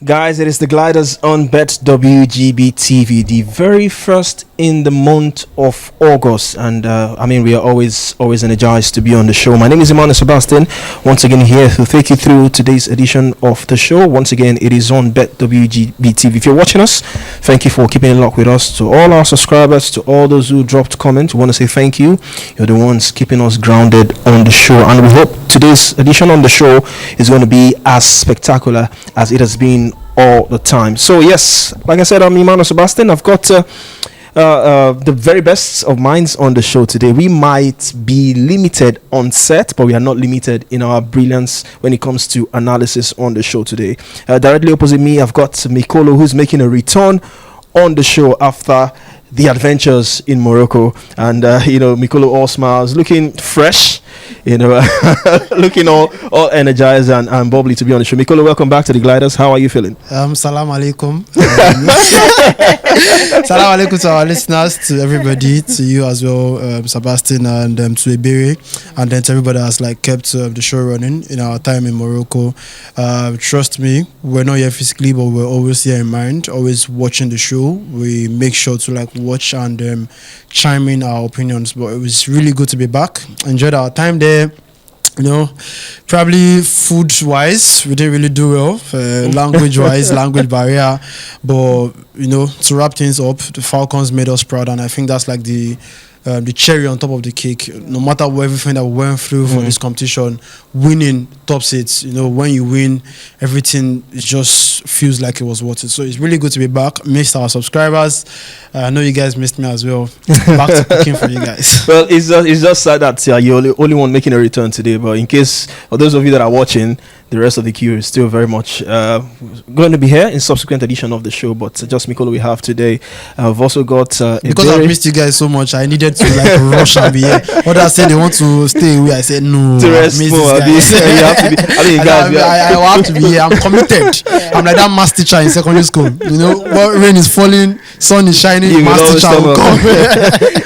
Guys, it is the Gliders on Bet WGB TV, the very first in the month of August, and we are always energized to be on the show. My name is Emmanuel Sebastian, once again here to take you through today's edition of the show. Once again, it is on Bet WGB TV. If you're watching us, thank you for keeping in lock with us. To all our subscribers, to all those who dropped comments, we want to say thank you. You're the ones keeping us grounded on the show, and we hope today's edition on the show is going to be as spectacular as it has been all the time. So yes, like I said, I'm Emmanuel Sebastian. I've got the very best of minds on the show today. We might be limited on set, but we are not limited in our brilliance when it comes to analysis on the show today. Directly opposite me, I've got Mikolo, who's making a return on the show after the adventures in Morocco, and Mikolo all smiles, looking fresh, looking all energized and bubbly to be on the show. Mikolo, welcome back to the Gliders. How are you feeling? Salam alaikum. Salam alaikum to our listeners, to everybody, to you as well, Sebastian, and to Iberi, and then to everybody that's kept the show running in our time in Morocco. Trust me, we're not here physically, but we're always here in mind, always watching the show. We make sure to watch and chime in our opinions, but it was really good to be back. Enjoyed our time there. Probably food wise we didn't really do well, language wise, language barrier, but to wrap things up, the Falcons made us proud, and I think that's the cherry on top of the cake. No matter everything that we went through for this competition, winning top seats, when you win, everything just feels like it was worth it. So it's really good to be back. Missed our subscribers. I know you guys missed me as well. Back to cooking for you guys. Well, it's just sad that you're the only one making a return today, but in case for those of you that are watching, the rest of the queue is still very much going to be here in subsequent edition of the show, but just Mikolo we have today. I've also got because I've missed you guys so much, I needed to rush and be here. Others said they want to stay away. I said no. To rest more. You have to be. I will have to be here. I'm committed. I'm like that math teacher in secondary school. What rain is falling, sun is shining, math teacher will come.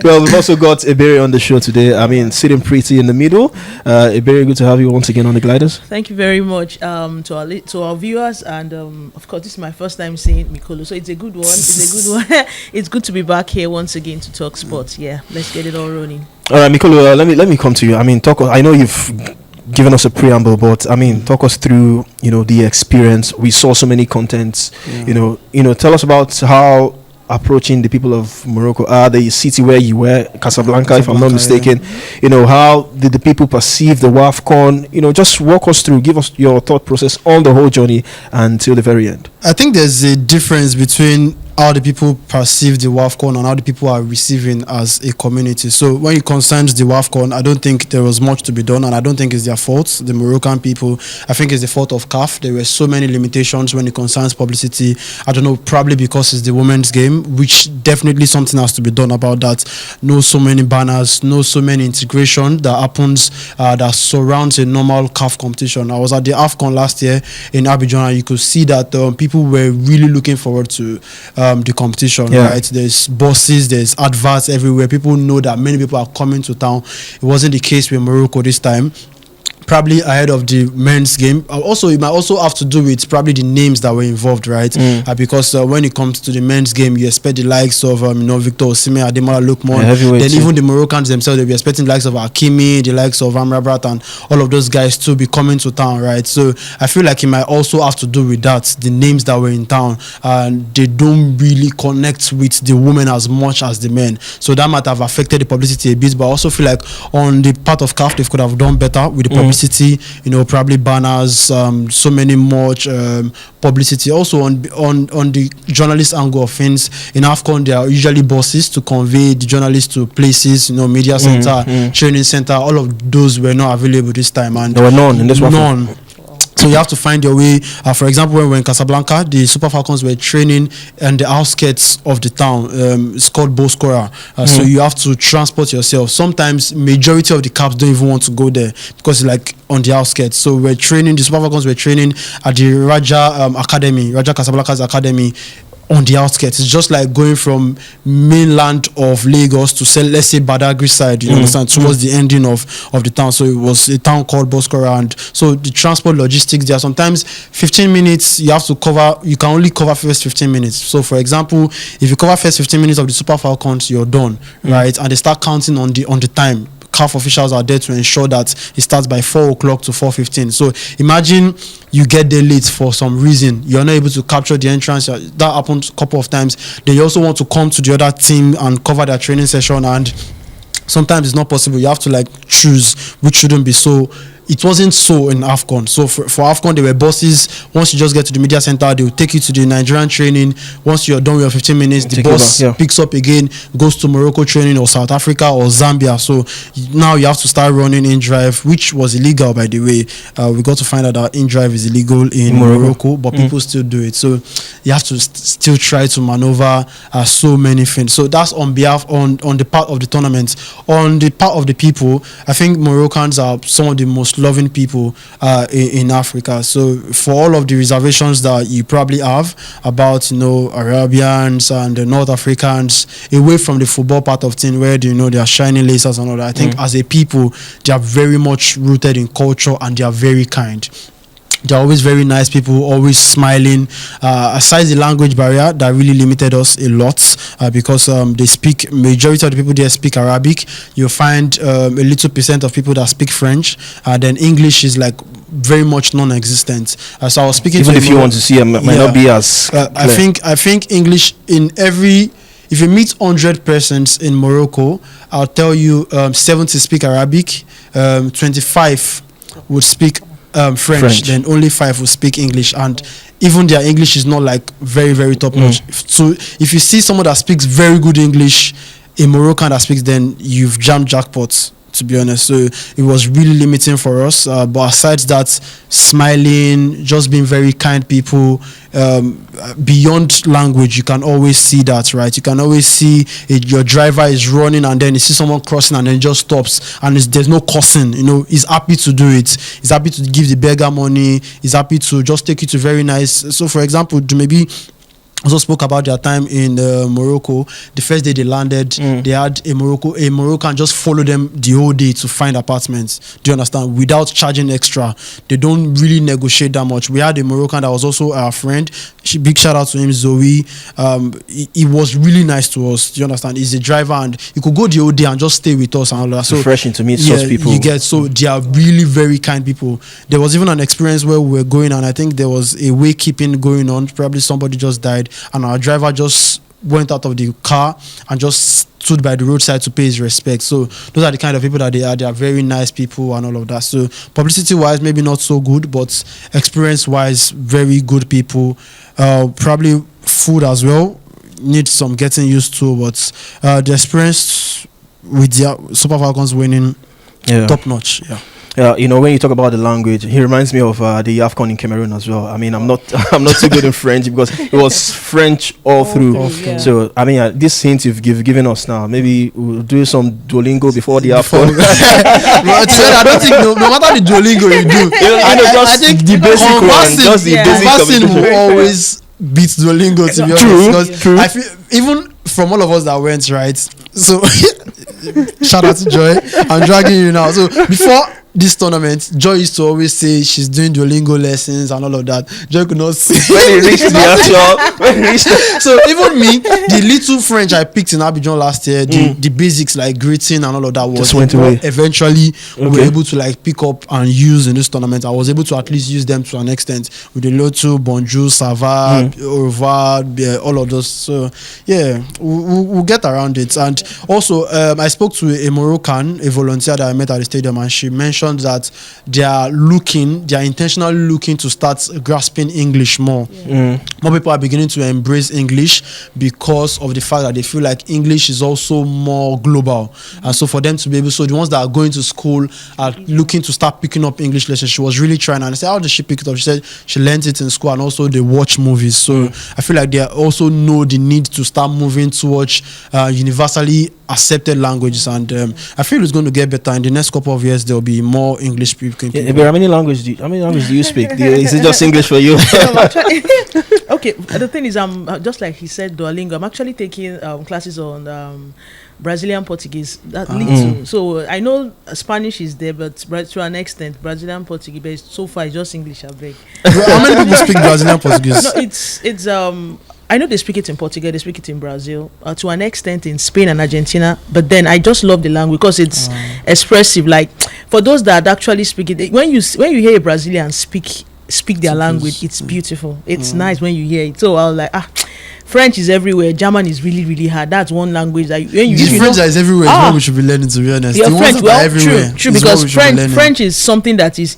Well, we've also got Iberi on the show today. Sitting pretty in the middle. Iberi, good to have you once again on the Gliders. Thank you very much to our viewers, and of course this is my first time seeing Mikolo, so it's a good one. It's good to be back here once again to talk sports. Yeah, let's get it all running. All right, Mikolo, let me come to you. I know you've given us a preamble, but talk us through the experience. We saw so many contents. Tell us about how approaching the people of Morocco, the city where you were, Casablanca, if I'm not mistaken. Yeah. How did the people perceive the WAFCON? Just walk us through, give us your thought process on the whole journey until the very end. I think there's a difference between how the people perceive the WAFCON and how the people are receiving as a community. So when it concerns the WAFCON, I don't think there was much to be done, and I don't think it's their fault, the Moroccan people. I think it's the fault of CAF. There were so many limitations when it concerns publicity. I don't know, probably because it's the women's game, which definitely something has to be done about that. No so many banners, no so many integration that happens that surrounds a normal CAF competition. I was at the AFCON last year in Abidjan, and you could see that people were really looking forward to the competition, right? There's buses, there's adverts everywhere. People know that many people are coming to town. It wasn't the case with Morocco this time. Probably ahead of the men's game. Also, it might also have to do with probably the names that were involved, right? Because when it comes to the men's game, you expect the likes of Victor Osimhen, Ademola Lookman. Then even the Moroccans themselves, they'll be expecting the likes of Hakimi, the likes of Amrabat, and all of those guys to be coming to town, right? So I feel like it might also have to do with that. The names that were in town, and they don't really connect with the women as much as the men. So that might have affected the publicity a bit. But I also feel like on the part of CAF, they could have done better with the publicity. Probably banners, so many much publicity. Also on the journalist angle of things, in AFCON there are usually buses to convey the journalists to places, media center, training center. All of those were not available this time, and there were none in this one. None. So you have to find your way. For example, when we were in Casablanca, the Super Falcons were training in the outskirts of the town. It's called Boscora. So you have to transport yourself. Sometimes majority of the caps don't even want to go there because it's on the outskirts. So we're training. The Super Falcons were training at the Raja Academy, Raja Casablanca's academy. on the outskirts. It's just like going from mainland of Lagos to say, let's say Badagry side, you understand, towards the ending of the town. So it was a town called Boskora, and so the transport logistics there, sometimes 15 minutes you have to cover, you can only cover first 15 minutes. So for example, if you cover first 15 minutes of the Super Falcons, you're done, right? And they start counting on the time. CAF officials are there to ensure that it starts by 4 o'clock to 4:15. So imagine you get there late for some reason, you're not able to capture the entrance. That happened a couple of times. They also want to come to the other team and cover their training session, and sometimes it's not possible. You have to like choose, which shouldn't be so. It wasn't so in AFCON. So for AFCON, there were buses. Once you just get to the media center, they will take you to the Nigerian training. Once you're done with your 15 minutes, the bus picks up again, goes to Morocco training or South Africa or Zambia. So now you have to start running in drive, which was illegal, by the way. We got to find out that in drive is illegal in Morocco, but people still do it. So you have to still try to maneuver so many things. So that's on behalf on the part of the tournament. On the part of the people, I think Moroccans are some of the most loving people in Africa. So for all of the reservations that you probably have about, Arabians and the North Africans, away from the football part of things where they are shining lasers and all that, I think as a people, they are very much rooted in culture and they are very kind. They're always very nice people, always smiling. Aside the language barrier that really limited us a lot, because majority of the people there speak Arabic. You'll find a little percent of people that speak French. Then English is like very much non-existent. So I was speaking even if you want to see it, might not be as clear. I think English if you meet 100 persons in Morocco, I'll tell you 70 speak Arabic, 25 would speak French, then only 5 will speak English, and even their English is not like very, very top notch. So if you see someone that speaks very good English, a Moroccan that speaks, then you've jammed jackpots, to be honest. So it was really limiting for us, but aside that, smiling, just being very kind people, beyond language, you can always see that, right? You can always see your driver is running and then you see someone crossing and then just stops, and there's no cussing. He's happy to do it. He's happy to give the beggar money. He's happy to just take you to very nice. So for example, maybe also spoke about their time in Morocco. The first day they landed, they had a Moroccan just follow them the whole day to find apartments. Do you understand? Without charging extra. They don't really negotiate that much. We had a Moroccan that was also our friend. Big shout out to him, Zoe. He was really nice to us. Do you understand? He's a driver and he could go the whole day and just stay with us and all that. So refreshing to meet such people. So they are really very kind people. There was even an experience where we were going, and I think there was a waykeeping going on. Probably somebody just died, and our driver just went out of the car and just stood by the roadside to pay his respect. So those are the kind of people that they are. They are very nice people and all of that. So publicity wise, maybe not so good, but experience wise, very good people. Probably food as well, need some getting used to, but the experience with the Super Falcons winning, top notch. When you talk about the language, he reminds me of the AFCON in Cameroon as well. I mean, I'm not too good in French because it was French all through. So I mean, this hint you've given us now, maybe we'll do some Duolingo before the AFCON. I don't think no matter the Duolingo you do, I think the basic one, just the basic conversing will always beat Duolingo, to be honest. True. I feel even from all of us that went, right. So shout out to Joy. I'm dragging you now. So before this tournament, Joy used to always say she's doing Duolingo lessons and all of that. Joy could not say when he reached the actual. So even me, the little French I picked in Abidjan last year, the basics like greeting and all of that was went away. Eventually we were able to like pick up and use in this tournament. I was able to at least use them to an extent with the little bonjour, ça va, au revoir, all of those. So yeah, we'll get around it. And also I spoke to a Moroccan, a volunteer that I met at the stadium, and she mentioned that they are intentionally looking to start grasping English more. More people are beginning to embrace English because of the fact that they feel like English is also more global. And so for them to be able, so the ones that are going to school are looking to start picking up English lessons. She was really trying, and I said, how did she pick it up? She said she learned it in school, and also they watch movies. So I feel like they also know the need to start moving towards universally accepted languages, and I feel it's going to get better. In the next couple of years, there will be more English speaking people. How many languages do you speak? Is it just English for you? Okay, the thing is, just like he said, Duolingo. I'm actually taking classes on Brazilian Portuguese. That little. So I know Spanish is there, but to an extent, Brazilian Portuguese. But so far, it's just English. I beg. How many people speak Brazilian Portuguese? No, it's I know they speak it in Portugal, they speak it in Brazil, to an extent in Spain and Argentina. But then I just love the language because it's expressive. Like for those that actually speak it, when you hear a Brazilian speak their language, it's beautiful. It's nice when you hear it. So I was like, French is everywhere. German is really, really hard. That's one language that French is everywhere. Is what we should be learning, to be honest. Yeah, French, well, everywhere. True, because French is something that is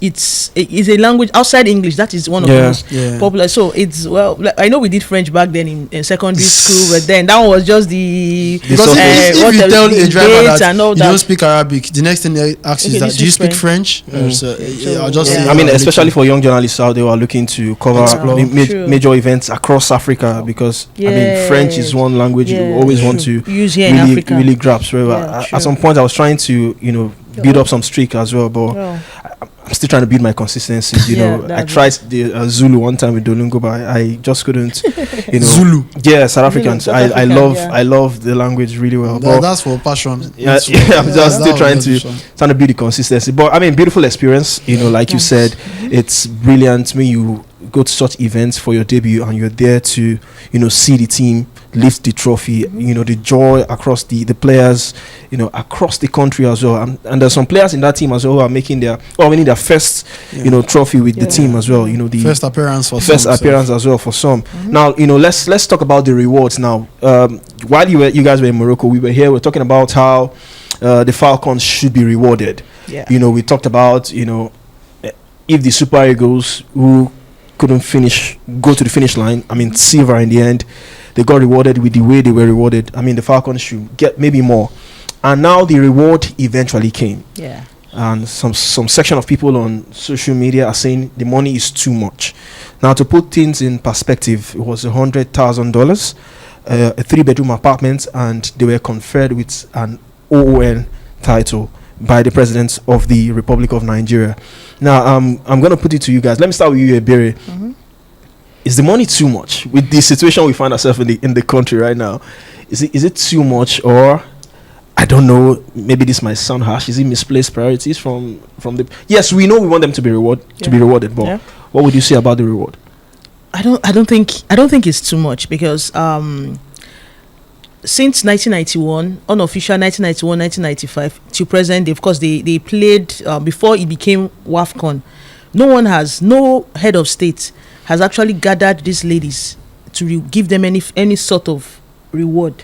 a language outside English. That is one of the most popular. So it's like, I know we did French back then in secondary school, but then that one was just because if you tell a driver that you don't speak Arabic, the next thing they ask is that do you speak French? I'll just say, I mean, especially for young journalists out there who are looking to cover major events across Africa, because I mean, French is one language you always want to use here in Africa. Really grasp. At some point, I was trying to, build up some streak as well, but I'm still trying to build my consistency. I tried the Zulu one time with Duolingo, but I just couldn't. Zulu. Yeah, South Africans. I love the language really well. That's for passion. I'm just still trying to build the consistency. But I mean, beautiful experience. Like you said, it's brilliant when you go to such events for your debut and you're there to see the team lift the trophy, the joy across the players, across the country as well, and there's some players in that team as well who are winning their first trophy with the team as well, the first appearance as well for some. Now let's talk about the rewards now. While you guys were in Morocco, we were here, we're talking about how the Falcons should be rewarded. We talked about if the Super Eagles, who couldn't go to the finish line, I mean silver in the end, they got rewarded with the way they were rewarded. I mean, the Falcons should get maybe more. And now the reward eventually came. Yeah. And some section of people on social media are saying the money is too much. Now, to put things in perspective, it was $100,000, a 3-bedroom apartment, and they were conferred with an OON title by the president of the Republic of Nigeria. Now, I'm going to put it to you guys. Let me start with you, Ebere. Is the money too much with the situation we find ourselves in the country right now? Is it too much, or I don't know, maybe this might sound harsh, is it misplaced priorities from the... Yes, we know we want them to be rewarded, but what would you say about the reward? I don't think it's too much, because since 1991, unofficial 1991, 1995 to present, of course they played before it became WAFCON. No head of state has actually gathered these ladies to give them any sort of reward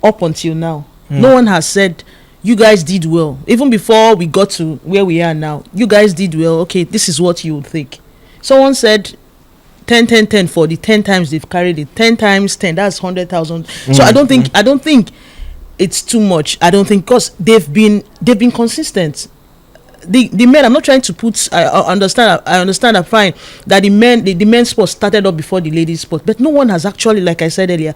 up until now. No one has said, you guys did well. Even before we got to where we are now, you guys did well. Okay, this is what you would think. Someone said 10 10 10 for the 10 times they've carried it. 10 times 10, that's 100,000. So I don't think it's too much. I don't think, because they've been consistent. The men, I'm not trying to put, I understand, I'm fine that the men's sport started up before the ladies' sport, but no one has actually, like I said earlier,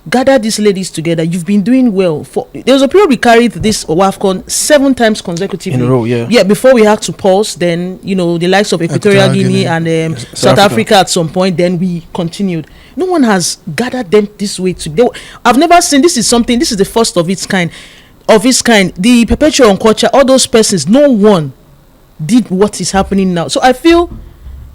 gathered these ladies together. You've been doing well. There was a period we carried this WAFCON 7 times consecutively in a row, before we had to pause. Then the likes of Equatorial Guinea and South Africa at some point. Then we continued. No one has gathered them this way I've never seen. This is the first of its kind. The perpetual culture, all those persons, no one did what is happening now. So I feel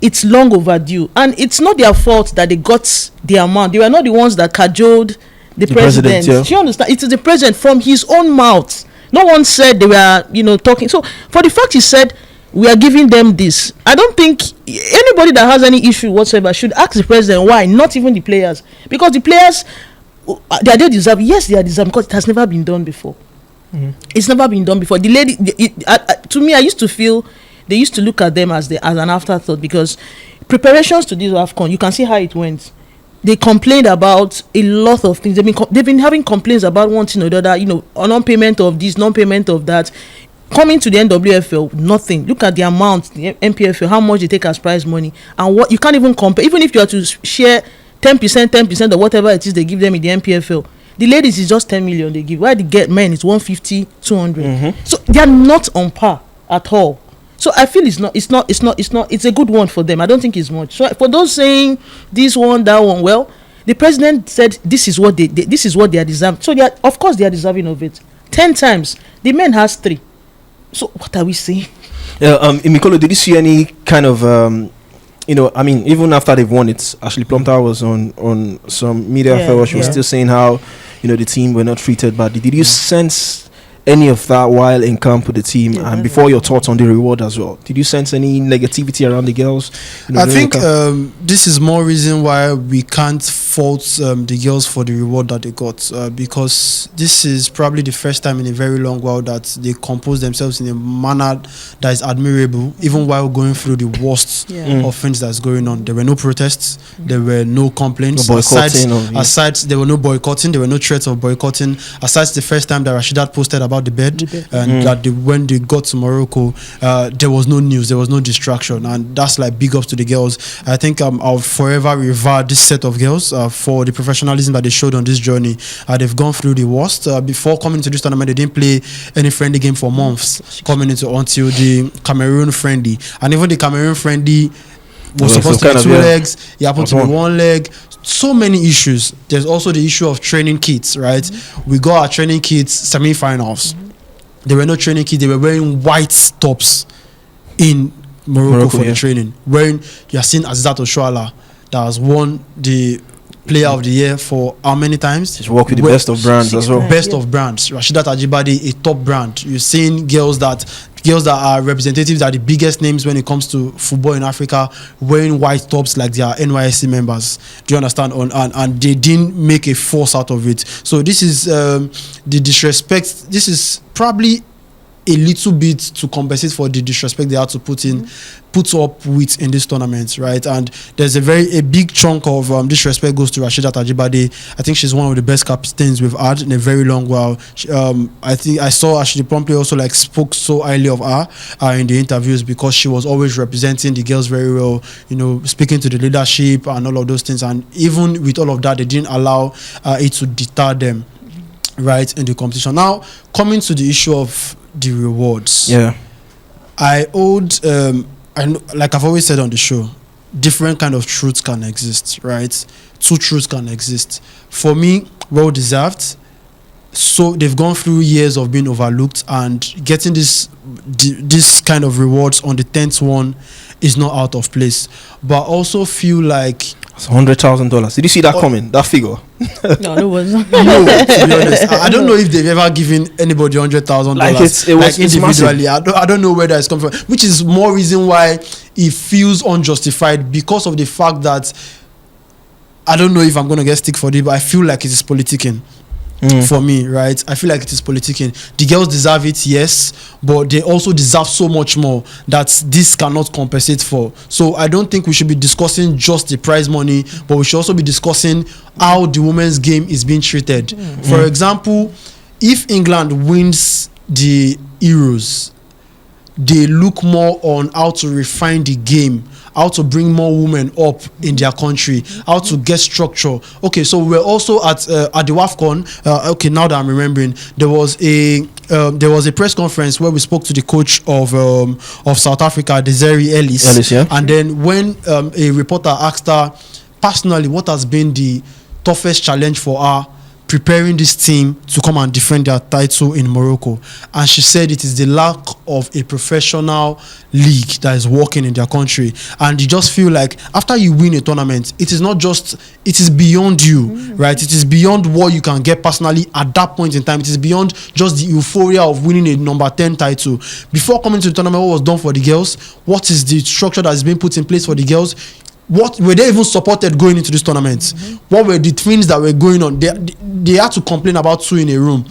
it's long overdue, and it's not their fault that they got the amount. They were not the ones that cajoled the president. Do you understand? It is the president from his own mouth. No one said they were talking. So for the fact he said we are giving them this, I don't think anybody that has any issue whatsoever should ask the president why, not even the players, because the players, they deserve. Yes, they are deserving, because it has never been done before. It's never been done before. The lady, to me, I used to feel they used to look at them as an afterthought, because preparations to this AFCON, you can see how it went. They complained about a lot of things. They've been having complaints about one thing or the other, non-payment of this, non-payment of that. Coming to the NWFL, nothing. Look at the amount, the MPFL, how much they take as prize money, and what you can't even compare. Even if you are to share 10% or whatever it is they give them in the MPFL, The ladies is just 10 million they give. Why the men is 150, 200. Mm-hmm. So they are not on par at all. So I feel it's a good one for them. I don't think it's much. So for those saying this one, that one, well, the president said this is what they are deserving. So of course they are deserving of it. 10 times. The men has 3. So what are we saying? Mikolo, did you see any kind of even after they've won it, Ashley Plumter was on some media afterwards. She was still saying how, the team were not treated badly. Did you sense any of that while in camp with the team? And before your thoughts on the reward as well, did you sense any negativity around the girls? I think this is more reason why we can't fault the girls for the reward that they got, because this is probably the first time in a very long while that they compose themselves in a manner that is admirable, even while going through the worst of things that's going on. There were no protests, there were no complaints, aside there were no boycotting, there were no threats of boycotting, aside the first time that Rashidat posted about the bed and that when they got to Morocco, there was no news, there was no distraction, and that's like big ups to the girls. I think I'll forever revere this set of girls for the professionalism that they showed on this journey. They've gone through the worst. Before coming to this tournament, they didn't play any friendly game for months coming into until the Cameroon friendly, and even the Cameroon friendly was supposed to be 2 legs. It happened to be 1 leg. So many issues. There's also the issue of training kits, right? Mm-hmm. We got our training kits semi-finals. Mm-hmm. There were no training kits. They were wearing white tops in Morocco for the training. Wearing, you are seeing Azizat Oshoala that has won the Player of the Year for how many times? She's worked with the best of brands as well. Best of brands. Rashidat Ajibade, a top brand. You're seeing girls that are representatives, are the biggest names when it comes to football in Africa, wearing white tops like they are NYSC members. Do you understand? And they didn't make a force out of it. So this is the disrespect. This is probably a little bit to compensate for the disrespect they had to put up with in this tournament, right? And there's a big chunk of disrespect goes to Rashidat Ajibade. I think she's one of the best captains we've had in a very long while. I think I saw Ashley Plumter also spoke so highly of her in the interviews, because she was always representing the girls very well, speaking to the leadership and all of those things. And even with all of that, they didn't allow it to deter them, right, in the competition. Now, coming to the issue of the rewards, I owed like I've always said on the show, different kind of truths can exist, right? 2 truths can exist. For me, well deserved. So they've gone through years of being overlooked, and getting this kind of rewards on the 10th one is not out of place. But I also feel like it's $100,000. Did you see that coming? That figure? No, it wasn't. No, to be honest, I don't know if they've ever given anybody $100,000. Like it was individually. I don't know where that's coming from. Which is more reason why it feels unjustified, because of the fact that I don't know if I'm gonna get stick for it, but I feel like it is politicking. For me, right? I feel like it is politicking. The girls deserve it, yes, but they also deserve so much more that this cannot compensate for. So I don't think we should be discussing just the prize money, but we should also be discussing how the women's game is being treated. For example, if England wins the Euros, they look more on how to refine the game, how to bring more women up in their country, how to get structure. Okay, so we're also at the WAFCON. Okay, now that I'm remembering, there was a press conference where we spoke to the coach of South Africa, Desiree Ellis, and then when a reporter asked her personally what has been the toughest challenge for her preparing this team to come and defend their title in Morocco, and she said it is the lack of a professional league that is working in their country. And you just feel like after you win a tournament, it is beyond you, right? It is beyond what you can get personally at that point in time. It is beyond just the euphoria of winning a number 10 title. Before coming to the tournament, what was done for the girls? What is the structure that has been put in place for the girls? What were they even supported going into this tournament? What were the things that were going on? They had to complain about 2 in a room.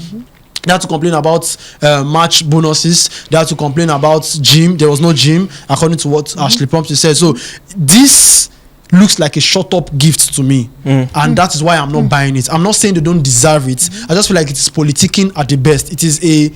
They had to complain about match bonuses. They had to complain about gym. There was no gym, according to what Ashley Plumter said. So this looks like a shut up gift to me, and that is why I'm not buying it. I'm not saying they don't deserve it. I just feel like it is politicking at the best. It is a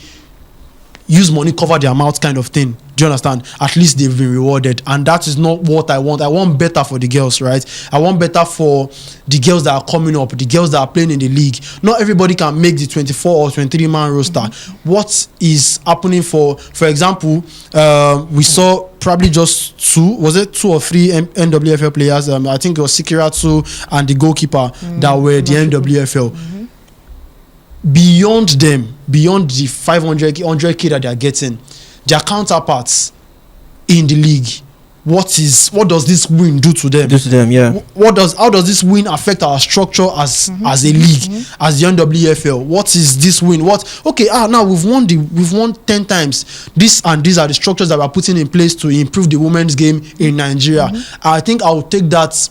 use money cover their mouth kind of thing. Do you understand? At least they've been rewarded, and that is not what I want. I want better for the girls, right? I want better for the girls that are coming up, the girls that are playing in the league. Not everybody can make the 24 or 23 man roster. What is happening for example, we saw probably just two or three NWFL players. I think it was Sikiratu and the goalkeeper that were the NWFL. Beyond them, beyond the 100k that they are getting, their counterparts in the league, what does this win do to them? Yeah. How does this win affect our structure as a league, as the NWFL? What is this win? Now we've won 10 times. These are the structures that we're putting in place to improve the women's game in Nigeria. I think I will take that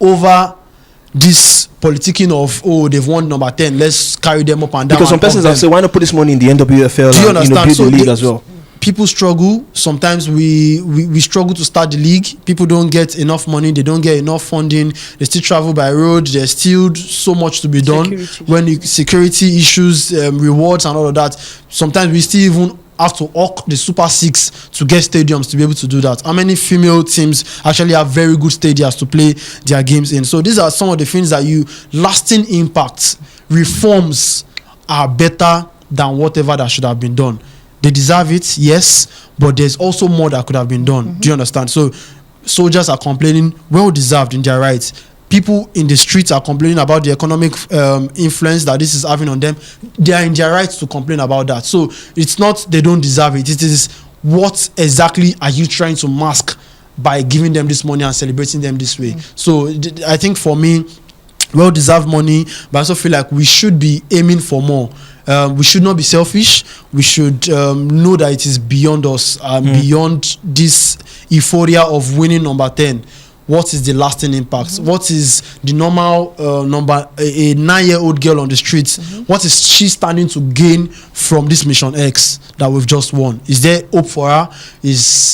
over this politicking of they've won number 10, let's carry them up and down. Because some persons have said, why not put this money in the NWFL? Do you understand? Build the league as well. People struggle. Sometimes we struggle to start the league. People don't get enough money. They don't get enough funding. They still travel by road. There's still so much to be done. Security issues, rewards and all of that. Sometimes we still even have to hawk the Super 6 to get stadiums to be able to do that. How many female teams actually have very good stadiums to play their games in? So these are some of the things that lasting impacts, reforms are better than whatever that should have been done. They deserve it, yes, but there's also more that could have been done. Do you understand? So soldiers are complaining, well deserved, in their rights. People in the streets are complaining about the economic influence that this is having on them. They are in their rights to complain about that. So it's not they don't deserve it. It is, what exactly are you trying to mask by giving them this money and celebrating them this way? So I think for me, well-deserved money, but I also feel like we should be aiming for more. We should not be selfish. We should know that it is beyond us, beyond this euphoria of winning number 10. What is the lasting impact? What is the normal number, a 9-year-old girl on the streets? What is she standing to gain from this Mission X that we've just won? Is there hope for her?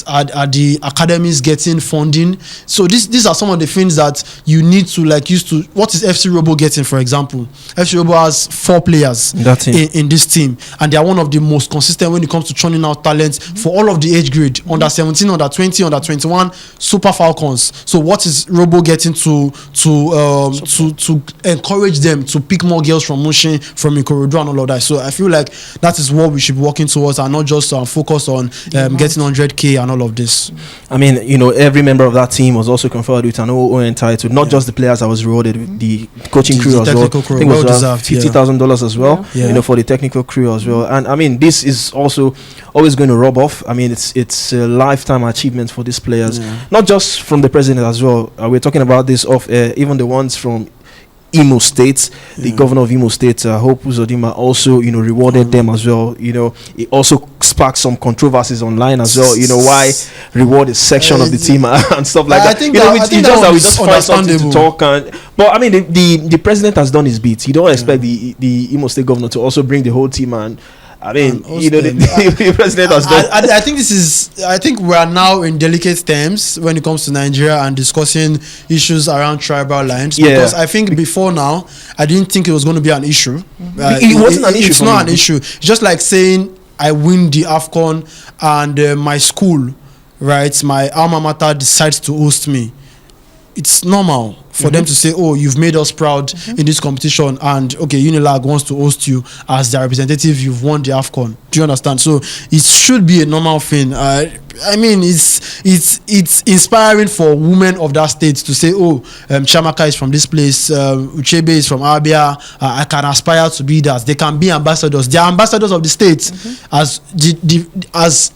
Are the academies getting funding? So these are some of the things that you need to use to. What is FC Robo getting, for example? FC Robo has 4 players in this team, and they are one of the most consistent when it comes to churning out talent for all of the age grade, under 17, under 20, under 21, Super Falcons. So what is Robo getting to encourage them to pick more girls from Mushin, from Ikorodu and all of that? So I feel like that is what we should be working towards, and not just focus on getting 100k and all of this. I mean, every member of that team was also conferred with an OON title, not just the players that was rewarded with the coaching crew as well. I think it was $50,000 as well, for the technical crew as well. And I mean, this is also always going to rub off. I mean, it's a lifetime achievement for these players, not just from the president as well. We're talking about this of even the ones from Imo State, the governor of Imo State, Hope Uzodinma, also rewarded them as well. It also sparked some controversies online as well. Why reward a section of the team and stuff like that. We just find something to talk. But I mean, the president has done his bit. You don't expect the Imo State governor to also bring the whole team and. I mean, the president has done. I think we are now in delicate terms when it comes to Nigeria and discussing issues around tribal lines. Because I think before now, I didn't think it was going to be an issue. It wasn't an issue. It's not an issue. It's just like saying I win the AFCON and my school, right, my alma mater decides to host me. It's normal for them to say, oh, you've made us proud in this competition, and okay, Unilag wants to host you as their representative. You've won the AFCON. Do you understand? So it should be a normal thing. I mean, it's inspiring for women of that state to say, oh, Chamaka is from this place, Uchebe is from Abia. I can aspire to be that. They can be ambassadors. They are ambassadors of the state. As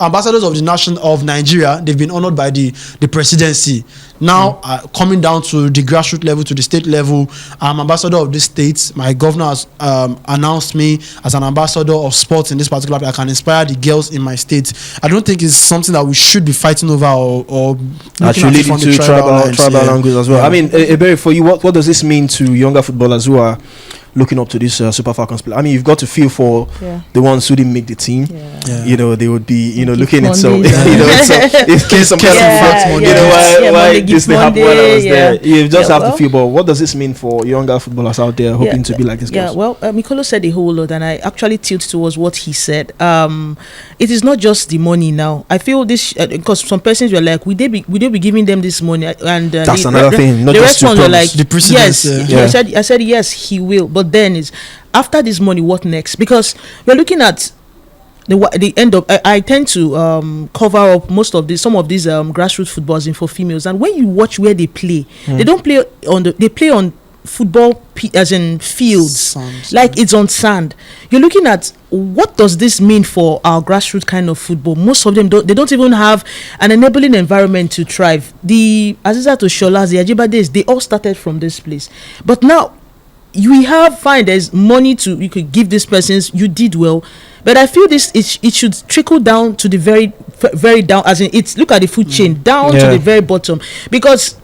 ambassadors of the nation of Nigeria, they've been honored by the presidency. Now, coming down to the grassroots level, to the state level, I'm ambassador of this state. My governor has announced me as an ambassador of sports in this particular place. I can inspire the girls in my state. I don't think it's something that we should be fighting over or actually leading to tribal language as well. I mean, Ebere, for you, what does this mean to younger footballers who are looking up to this Super Falcons player? I mean, you've got to feel for the ones who didn't make the team. You know, they would be, you know, looking at some, you know, in case some kind of, you know, why this thing happened when I was there. You just have to feel. But what does this mean for younger footballers out there hoping to be like this guy? Well, Mikolo said a whole lot, and I actually tilt towards what he said. It is not just the money now. I feel this because some persons were like, would they be giving them this money? And that's another thing. Not the just rest ones were like, the precedence, yes. I said yes, he will. But then is after this money, what next? Because we're looking at the end of. I tend to cover up some of these grassroots footballs for females, and when you watch where they play, they don't play they play on football as in fields, like it's on sand. You're looking at what does this mean for our grassroots kind of football. Most of them don't even have an enabling environment to thrive. The Azizat Osholas, the Ajibades, they all started from this place, but now there's money you could give these persons. You did well, but I feel it should trickle down to the very very down, as in look at the food chain down to the very bottom, because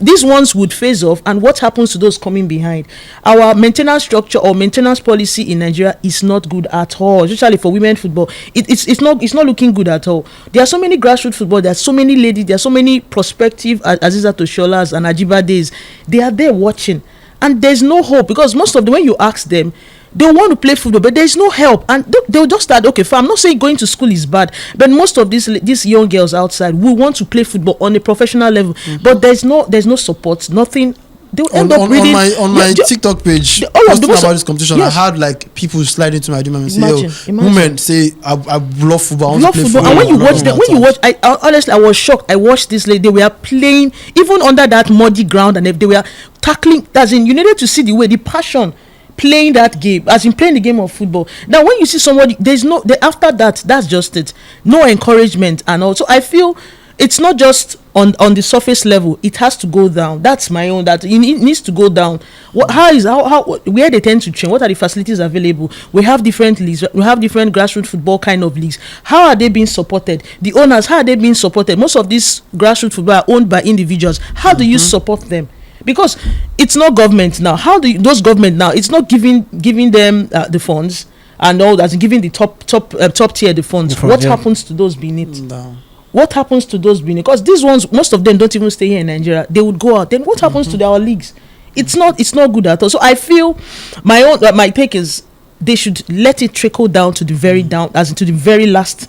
these ones would phase off, and what happens to those coming behind? Our maintenance structure or maintenance policy in Nigeria is not good at all, especially for women football. It's not looking good at all. There are so many grassroots football, there are so many ladies, there are so many prospective Aziza Tosholas and Ajibades. They are there watching, and there's no hope, because most of them, when you ask them, they want to play football, but there's no help, and they'll just start. Okay, fine, I'm not saying going to school is bad, but most of these young girls outside will want to play football on a professional level, but there's no support, nothing. They'll end up reading on my TikTok page. Posting about this competition, I had like people slide into my DM and say, women say, I love football, I want to play football. And when you watch, I honestly, I was shocked. I watched this lady. They were playing even under that muddy ground, and if they were tackling, as in, you needed to see the passion playing that game, as in playing the game of football. Now when you see somebody, after that, that's just it, no encouragement. And also I feel it's not just on the surface level, it has to go down. That's my own, that it needs to go down. Where they tend to train, what are the facilities available? We have different leagues, we have different grassroots football kind of leagues. How are they being supported? The owners, how are they being supported? Most of these grassroots football are owned by individuals. How do you support them? Because it's not government now. How do those government now? It's not giving them the funds and all that, giving the top tier the funds. What happens to those beneath? No. What happens to those beneath? Because these ones, most of them don't even stay here in Nigeria. They would go out. Then what happens to our leagues? It's not good at all. So I feel my take is they should let it trickle down to the very down, as into the very last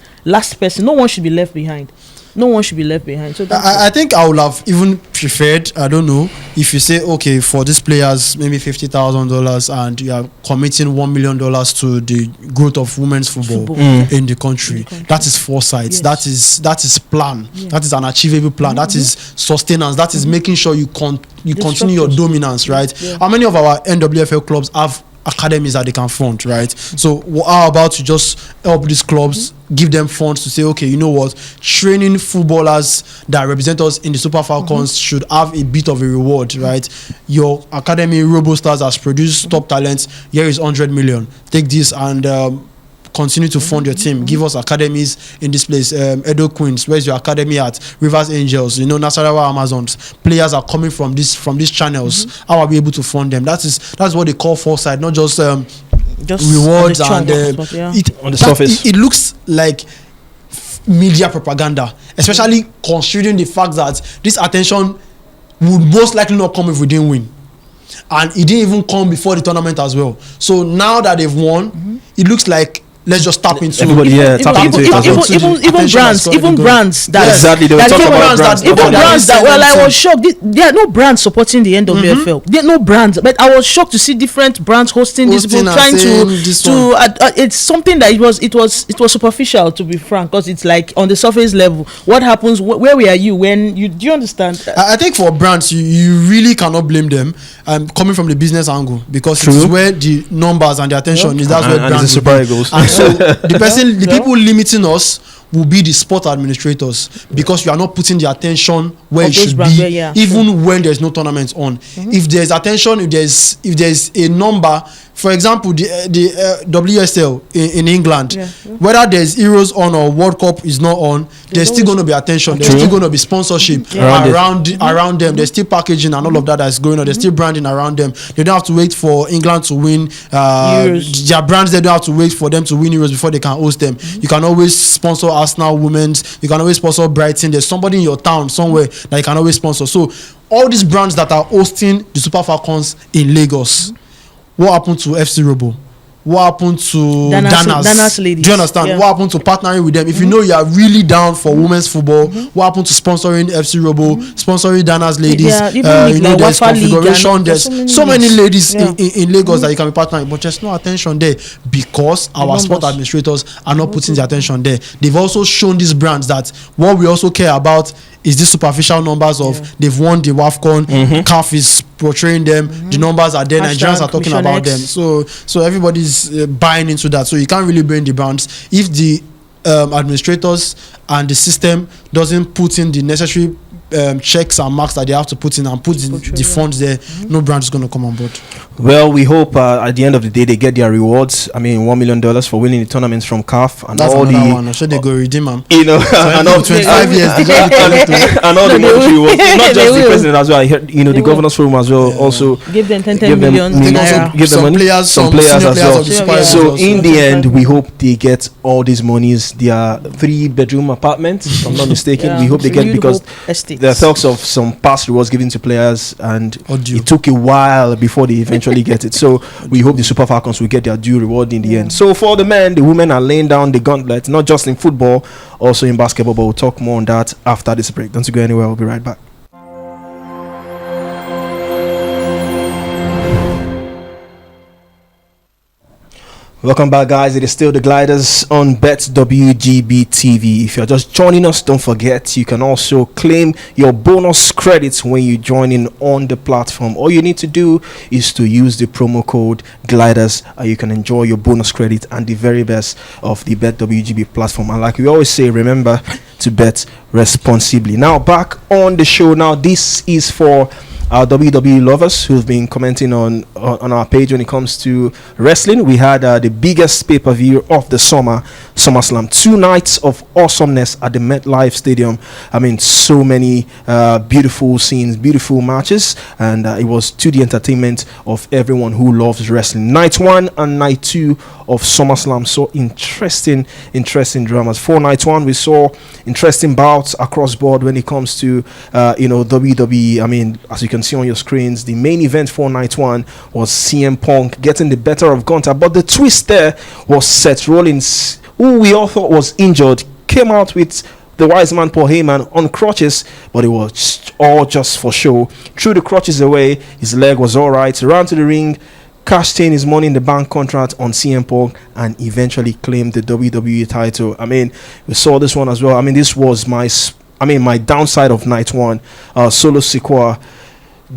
person. No one should be left behind. No one should be left behind. So I think I would have even preferred, I don't know, if you say, okay, for these players, maybe $50,000, and you are committing $1 million to the growth of women's football in the country. That is foresight. Yes. That is plan. Yeah. That is an achievable plan. That is sustenance. That is making sure you continue your dominance, right? Yeah. How many of our NWFL clubs have academies that they can fund, right? So how about to just help these clubs, give them funds to say, okay, you know what, training footballers that represent us in the Super Falcons should have a bit of a reward, right? Your academy, RoboStars, has produced top talents. Here is 100 million. Take this and continue to fund your team. Give us academies in this place. Edo Queens, where's your academy at? Rivers Angels, Nasarawa Amazons. Players are coming from these channels. How are we able to fund them? That's what they call foresight, not just rewards and on the surface. It looks like media propaganda, especially considering the fact that this attention would most likely not come if we didn't win. And it didn't even come before the tournament as well. So now that they've won, it looks like let's just tap into everybody. Even brands that exactly they were talking about brands. Even brands that I was shocked. There are no brands supporting the NWFL. There are no brands, but I was shocked to see different brands hosting this, people trying to it's something that it was superficial, to be frank, because it's like on the surface level. What happens? Where were you when you? Do you understand? I think for brands, you really cannot blame them. Coming from the business angle, because it's where the numbers and the attention is. That's where brands. Super Eagles. And so the people limiting us will be the sport administrators, because you are not putting the attention where Of it those should brands be, where, yeah, even when there's no tournament on. If there's attention, if there's a number, for example, the WSL in England, whether there's Euros on or World Cup is not on, there's still going to be attention. There's still going to be sponsorship around them. There's still packaging and all of that that's going on. There's still branding around them. They don't have to wait for England to win their brands. They don't have to wait for them to win Euros before they can host them. You can always sponsor Arsenal Women's. You can always sponsor Brighton. There's somebody in your town somewhere that you can always sponsor. So all these brands that are hosting the Super Falcons in Lagos, what happened to FC Robo? What happened to Danas? Ladies. Do you understand? What happened to partnering with them? If you know you are really down for women's football, what happened to sponsoring FC Robo, sponsoring Danas Ladies? There's configuration. There's so many ladies in Lagos that you can be partnering, but there's no attention there because our sport administrators are not putting the attention there. They've also shown these brands that what we also care about is the superficial numbers of they've won the WAFCON, CAF is portraying them, the numbers are there, Nigerians are talking about them. So everybody's buying into that. So you can't really bring the brands if the administrators and the system doesn't put in the necessary checks and marks that they have to put in and put the funds there. No brand is going to come on board. Well, we hope at the end of the day they get their rewards. I mean, $1 million for winning the tournaments from CAF and that's all the one. I'm sure they go redeem them. You know, and all 25 years and all the monetary rewards. Not just the president as well. I heard, the governors forum as well. Also give them 10 million. Give them money. Some players as well. So in the end, we hope they get all these monies. Their 3-bedroom apartments, if I'm not mistaken. We hope they get, because there are talks of some past rewards given to players, and it took a while before they eventually get it. So we hope the Super Falcons will get their due reward in the end. So for the men, the women are laying down the gauntlet, not just in football, also in basketball. But we'll talk more on that after this break. Don't you go anywhere. We'll be right back. Welcome back, guys. It is still the Gliders on Bet WGB TV. If you're just joining us, don't forget you can also claim your bonus credits when you join in on the platform. All you need to do is to use the promo code Gliders, and you can enjoy your bonus credit and the very best of the Bet WGB platform. And like we always say, remember to bet responsibly. Now back on the show. Now this is for our WWE lovers who've been commenting on our page when it comes to wrestling. We had the biggest pay-per-view of the SummerSlam. 2 nights of awesomeness at the MetLife Stadium. I mean, so many beautiful scenes, beautiful matches, and it was to the entertainment of everyone who loves wrestling. Night 1 and night 2 of SummerSlam, so interesting dramas. For night 1, we saw interesting bouts across board when it comes to WWE. I mean, as you can see on your screens, the main event for night 1 was CM Punk getting the better of Gunther, but the twist there was Seth Rollins, who we all thought was injured, came out with the wise man Paul Heyman on crutches, but it was all just for show. Threw the crutches away, his leg was alright, ran to the ring, cashed in his Money in the Bank contract on CM Punk, and eventually claimed the WWE title. I mean, we saw this one as well. I mean, this was my downside of night 1. Solo Sikoa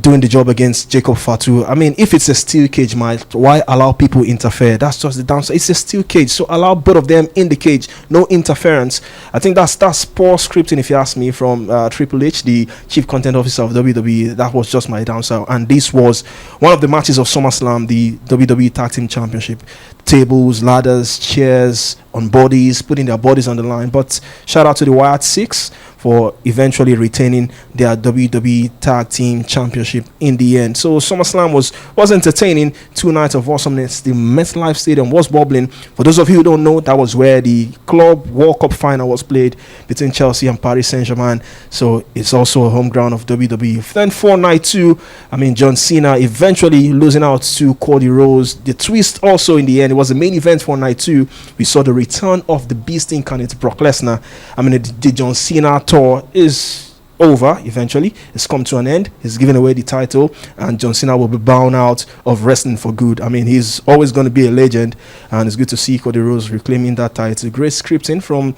doing the job against Jacob Fatu. I mean, if it's a steel cage match, why allow people interfere? That's just the downside. It's a steel cage, so allow both of them in the cage, no interference. I think that's poor scripting, if you ask me, from Triple H, the chief content officer of WWE. That was just my downside. And this was one of the matches of SummerSlam, the WWE Tag Team Championship. Tables, ladders, chairs on bodies, putting their bodies on the line. But shout out to the Wyatt Six for eventually retaining their WWE Tag Team Championship in the end. So SummerSlam was entertaining. 2 nights of awesomeness. The MetLife Stadium was bubbling. For those of you who don't know, that was where the Club World Cup final was played between Chelsea and Paris Saint-Germain. So it's also a home ground of WWE. Then for night 2, I mean, John Cena eventually losing out to Cody Rhodes. The twist also in the end, it was the main event for night 2. We saw the return of the Beast incarnate, Brock Lesnar. I mean, the John Cena tour is over eventually. It's come to an end. He's given away the title, and John Cena will be bound out of wrestling for good. I mean, he's always going to be a legend, and it's good to see Cody Rhodes reclaiming that title. Great scripting from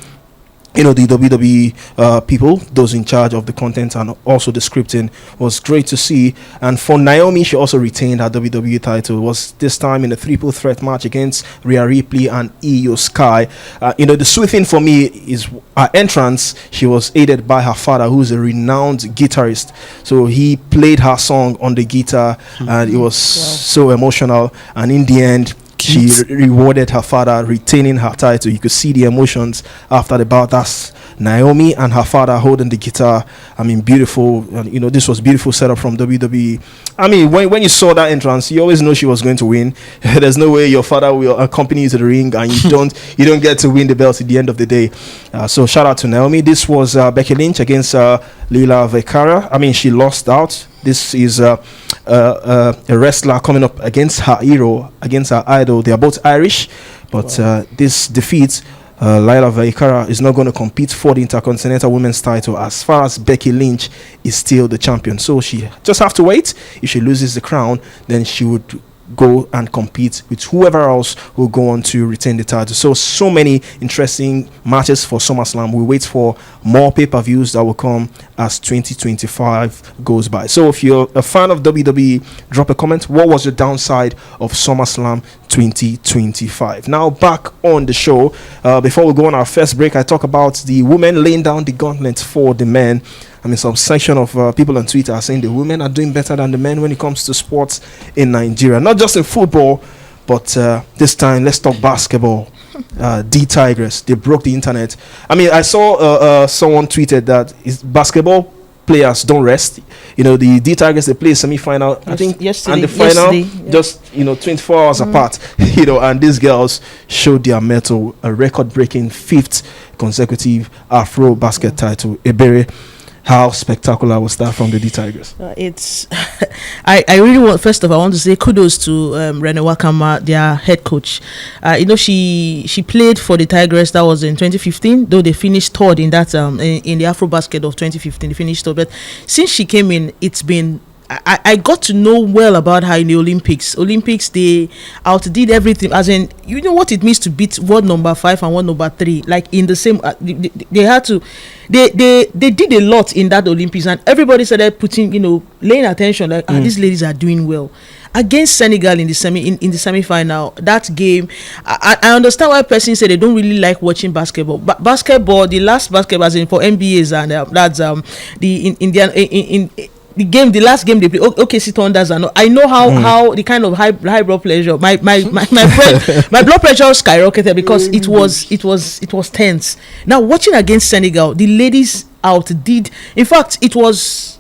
the WWE people, those in charge of the content and also the scripting, was great to see. And for Naomi, she also retained her WWE title. It was this time in a triple threat match against Rhea Ripley and Io Sky. The sweet thing for me is her entrance. She was aided by her father, who's a renowned guitarist. So he played her song on the guitar, and it was so emotional. And in the end, she rewarded her father, retaining her title. You could see the emotions after the bout. That's Naomi and her father holding the guitar. I mean, beautiful. This was beautiful setup from WWE. I mean, when you saw that entrance, you always know she was going to win. There's no way your father will accompany you to the ring and you don't get to win the belt at the end of the day. So shout out to Naomi. This was Becky Lynch against Lila Vekara. I mean, she lost out. This is a wrestler coming up against her hero, against her idol. They are both Irish, but this defeat, Lila Vekara is not going to compete for the Intercontinental Women's title, as far as Becky Lynch is still the champion. So she just have to wait. If she loses the crown, then she would go and compete with whoever else will go on to retain the title. So many interesting matches for SummerSlam. We wait for more pay-per-views that will come as 2025 goes by. So if you're a fan of WWE, drop a comment. What was the downside of SummerSlam 2025? Now back on the show. Before we go on our first break, I talk about the women laying down the gauntlet for the men. I mean, some section of people on Twitter are saying the women are doing better than the men when it comes to sports in Nigeria. Not just in football, but this time, let's talk basketball. The Tigers, they broke the internet. I mean, I saw someone tweeted that basketball players don't rest. The Tigers, they play semi-final, I think, and the final, just 24 hours apart. And these girls showed their mettle, a record-breaking 5th consecutive Afro basket title. Ebere, how spectacular was that from the D Tigers? It's I really want, first of all, I want to say kudos to Rene Wakama, their head coach. She played for the Tigers. That was in 2015, though they finished third in that in the Afro basket of 2015. They finished third, but since she came in, it's been, I got to know well about her in the Olympics. They outdid everything. As in, you know what it means to beat world number 5 and world number 3. Like in the same, they had to. They did a lot in that Olympics, and everybody started putting, laying attention. Like these ladies are doing well. Against Senegal in the semi-final, that game, I understand why persons say they don't really like watching basketball. But basketball, the last basketball, as in for NBAs, and that's the Indian in the last game they play, OKC Thunders. I know how the kind of high blood pressure, my blood pressure skyrocketed because it was tense. Now watching against Senegal, the ladies outdid. In fact, it was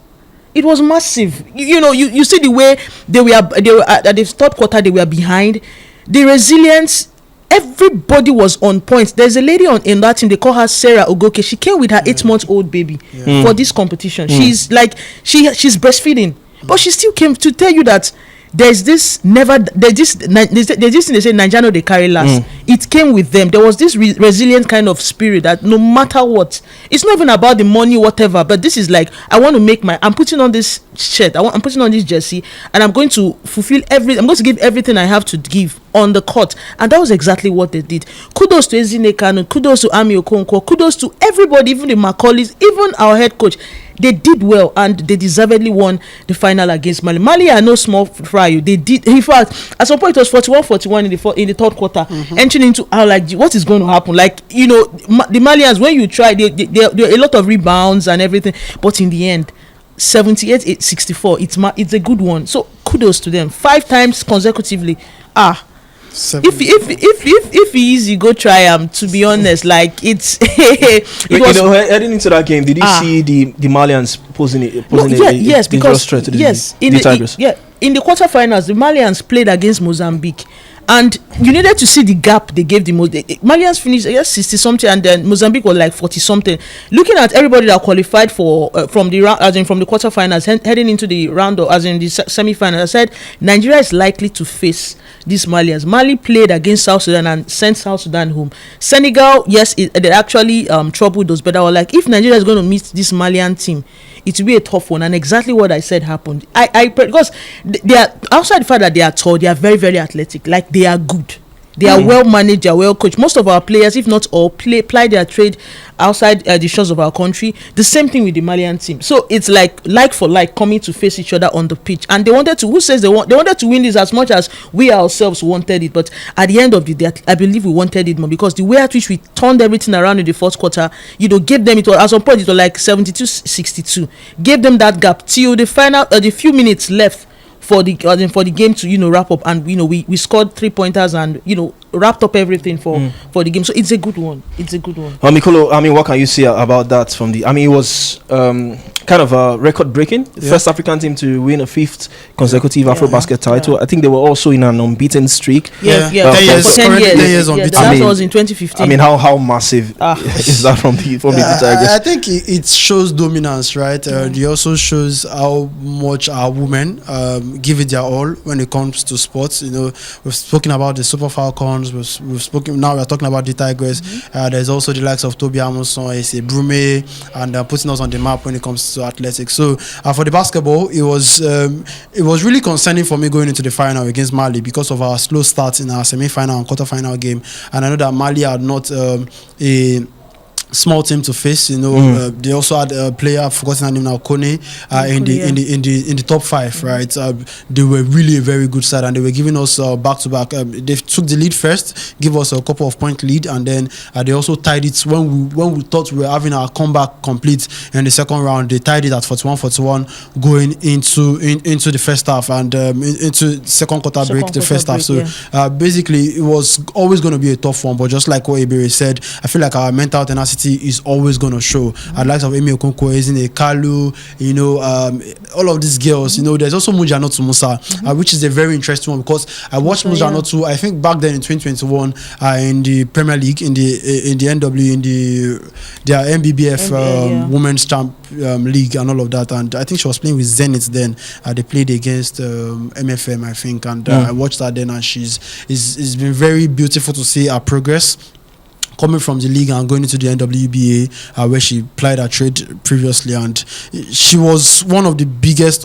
massive. You see the way they were at the third quarter, they were behind. The resilience. Everybody was on point. There's a lady in that team, they call her Sarah Ogoke. She came with her 8-month-old baby for this competition. She's like she's breastfeeding, but she still came to tell you that there's this thing they say Nigeria they carry last. It came with them. There was this resilient kind of spirit that no matter what, it's not even about the money, whatever, but this is like, I'm putting on this shirt, I'm putting on this jersey, and I'm going to I'm going to give everything I have to give on the court. And that was exactly what they did. Kudos to Ezine Kanu, kudos to Ami Okonkwo, kudos to everybody, even the Macaulays, even our head coach. They did well, and they deservedly won the final against Mali. Mali are no small fry. They did. In fact, at some point it was 41-41 in the third quarter, entering into what is going to happen. Like, the Malians, when you try, there are a lot of rebounds and everything, but in the end, 78-64. It's a good one. So kudos to them. 5 times consecutively. If easy, go try to be honest, like it's heading into that game, did you see the Malians posing dangerous threat to the Tigers? In the quarterfinals, the Malians played against Mozambique, and you needed to see the gap they gave the Malians finished 60 something, and then Mozambique was like 40 something. Looking at everybody that qualified for from the round, as in from the quarterfinals, heading into the round, or as in the semi-final, I said Nigeria is likely to face these Malians. Mali played against South Sudan and sent South Sudan home. Senegal, yes, they actually troubled us, but I was like, if Nigeria is going to meet this Malian team, it will be a tough one. And exactly what I said happened. Because they are, outside the fact that they are tall, they are very, very athletic. Like, they are good. They are well managed, they are well coached. Most of our players, if not all, ply their trade outside the shores of our country. The same thing with the Malian team. So it's like for like coming to face each other on the pitch. And they wanted to, they wanted to win this as much as we ourselves wanted it. But at the end of the day, I believe we wanted it more, because the way at which we turned everything around in the fourth quarter, gave them, at some point it was like 72-62. Gave them that gap till the final, the few minutes left for the game to wrap up, and we scored 3 pointers and wrapped up everything for the game. So it's a good one. Mikolo, what can you say about that? It was kind of a record breaking, first African team to win a 5th consecutive AfroBasket title. I think they were also in an unbeaten streak. For 10 years unbeaten. That was in 2015. How massive is that from the Tigers? I think it shows dominance, right? It also shows how much our women give it their all when it comes to sports. We've spoken about the Super Falcons. We've spoken. Now we're talking about the Tigers. There's also the likes of Toby Amuson, Ese Brume, and putting us on the map when it comes to athletics. So for the basketball, it was really concerning for me going into the final against Mali because of our slow start in our semi-final and quarter-final game. And I know that Mali had not a small team to face. They also had a player, I've forgotten her name now, Kone, in the top 5, right? They were really a very good side, and they were giving us back to back. They took the lead first, give us a couple of point lead, and then they also tied it when we thought we were having our comeback complete in the second round. They tied it at 41-41 going into the first half, and into second quarter break, the first half. So basically, it was always going to be a tough one. But just like what Iberi said, I feel like our mental tenacity is always going to show. I'd like to have Emi Okonkwo, Ezine Kalu, all of these girls. There's also Mujanotu Musa, which is a very interesting one, because I watched Mujanotu, I think back then in 2021 in the Premier League, in the NW, in their MBBF Women's Champ League and all of that, and I think she was playing with Zenit then. They played against MFM, I think, and I watched her then, and it's been very beautiful to see her progress coming from the league and going into the NWBA, where she plied her trade previously, and she was one of the biggest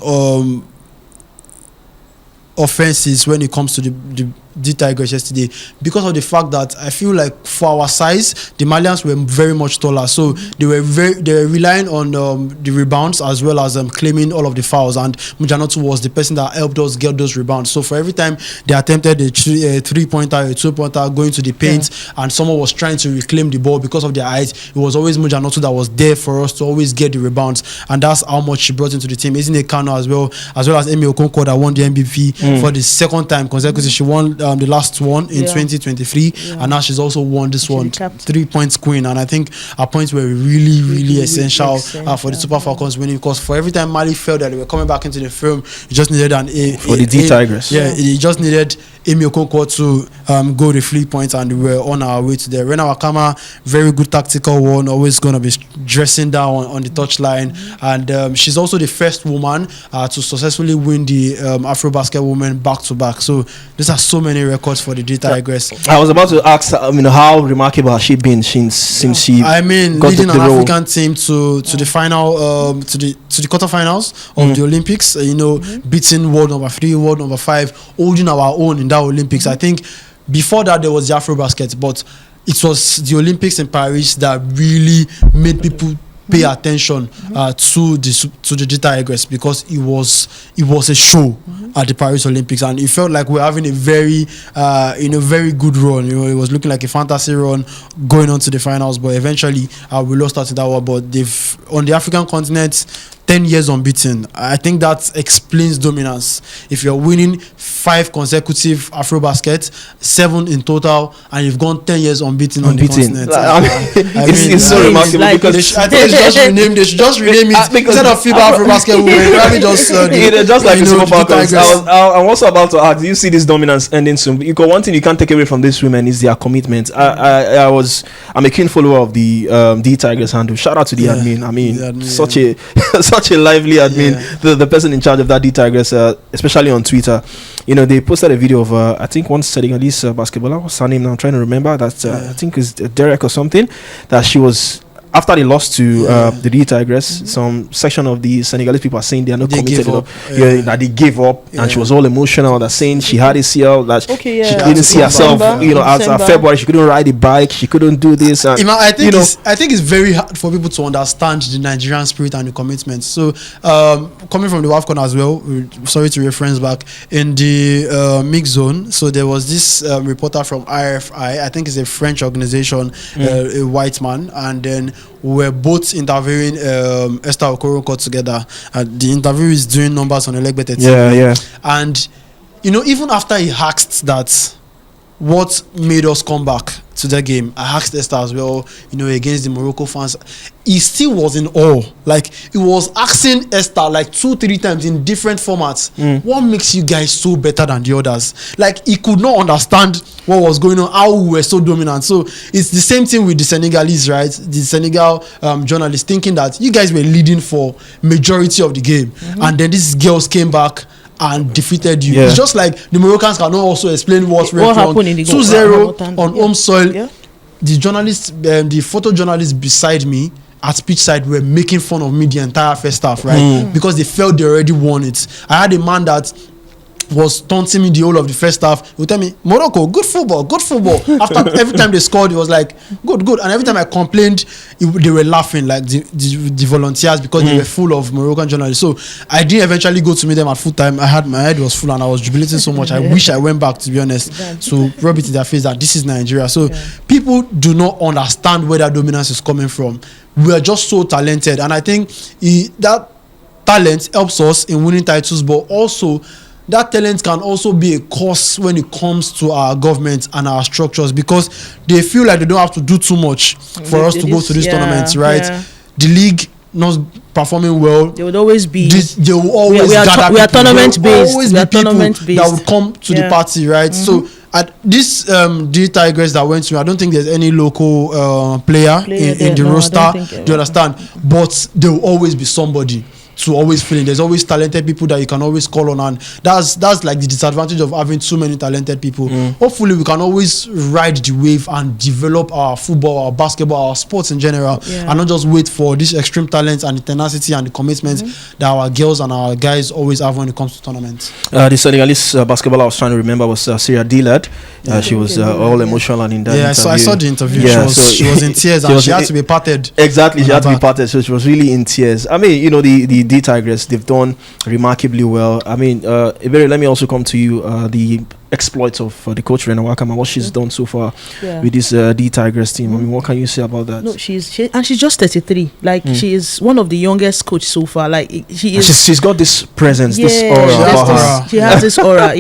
offenses when it comes to the Tigers yesterday, because of the fact that I feel like for our size, the Malians were very much taller, so they were relying on the rebounds as well as claiming all of the fouls, and Mujanotu was the person that helped us get those rebounds. So for every time they attempted a 3-pointer, a 2-pointer going to the paint, and someone was trying to reclaim the ball because of their height, it was always Mujanotu that was there for us to always get the rebounds, and that's how much she brought into the team. Isn't it Kano as well as Emi Okonkwo that won the MVP for the second time consecutively. She won the last one in 2023, and now she's also won this one, 3 points queen, and I think her points were really essential for the Super Falcons winning, because for every time Mali felt that they were coming back into the film, you just needed for the D Tigers. You just needed Emi Okonkwo to go the 3 points, and we were on our way to there. Rena Wakama, very good tactical one, always going to be dressing down on the touchline, and she's also the first woman to successfully win the AfroBasket Women back-to-back. So these are so many records for the D Tigers. I was about to ask, how remarkable has she been since she leading an African team to the final, to the quarterfinals of the Olympics. Beating world number 3, world number 5, holding our own in that Olympics. I think before that there was the AfroBasket, but it was the Olympics in Paris that really made people pay attention to the D Tigers, because it was a show at the Paris Olympics, and it felt like we're having a very very good run. It was looking like a fantasy run going on to the finals, but eventually we lost out to that one. But they've, on the African continent, 10 years unbeaten. I think that explains dominance. If you're winning 5 consecutive AfroBasket, 7 in total, and you've gone 10 years unbeaten on the continent. It's so remarkable, because I think they should just rename it instead of FIBA AfroBasket Women. Probably just like the Super Falcons. I'm also about to ask, do you see this dominance ending soon? Because one thing you can't take away from these women is their commitment. I'm a keen follower of the D Tigers handle. Shout out to the admin. Such a lively admin. The person in charge of that D Tigers, especially on Twitter. They posted a video of I think one Senegalese basketballer. What's her name now? I'm trying to remember. That I think is Derek or something. That she was after they lost to the D Tigress, some section of the Senegalese people are saying they are not committed enough. That they gave up, and she was all emotional. That saying she had ACL, that she didn't see herself. As of February, she couldn't ride a bike, she couldn't do this. And I think it's very hard for people to understand the Nigerian spirit and the commitment. So, coming from the WAFCON as well, sorry to reference back in the mixed zone. So there was this reporter from RFI. I think it's a French organization, a white man, and then we're both interviewing Esther Okoronko together. The interview is doing numbers on Elegbe 13. And even after he asked that, what made us come back to the game, I asked Esther as well, against the Morocco fans, he still was in awe. Like, he was asking Esther like 2-3 times in different formats, what makes you guys so better than the others? Like, he could not understand what was going on, how we were so dominant. So it's the same thing with the Senegalese, right? The Senegal journalists thinking that you guys were leading for majority of the game, and then these girls came back and defeated you. It's just like the Moroccans cannot also explain what went wrong. 2-0 on home soil. The journalists, the photojournalists beside me at pitch side were making fun of me the entire first half, right? Because they felt they already won it. I had a man that was taunting me the whole of the first half. He would tell me, Morocco, good football. After every time they scored, it was like, good. And every time I complained, they were laughing, like the volunteers, because they were full of Moroccan journalists. So I didn't eventually go to meet them at full time. My head was full and I was jubilating so much. I wish I went back, to be honest, to rub it in their face that this is Nigeria. So people do not understand where that dominance is coming from. We are just so talented. And I think that talent helps us in winning titles, but also that talent can also be a cause when it comes to our government and our structures, because they feel like they don't have to do too much for us to go to these tournaments, right? The league not performing well. They would always be. They will always gather. We are tournament based. Always be people that would come to the party, right? So at this D Tigress that went to, I don't think there's any local player in the roster. Do you understand? But there will always be somebody to always fill in. There's always talented people that you can always call on, and that's like the disadvantage of having too many talented people. Hopefully we can always ride the wave and develop our football, our basketball, our sports in general, and not just wait for this extreme talent and the tenacity and the commitment that our girls and our guys always have when it comes to tournaments. The Senegalese basketball I was trying to remember was Syria Dillard. She was all emotional and in that interview. So I saw the interview. She was in tears and she had to be parted. Exactly, she had to be parted, so she was really in tears. I mean, the D Tigress, they've done remarkably well. I mean, Iberi, let me also come to you. The exploits of the coach Rena Wakama, what she's done so far with this D Tigress team. I mean, what can you say about that? No, she's just 33. Like, she is one of the youngest coach so far. Like, she's got this presence, this aura. She has this aura,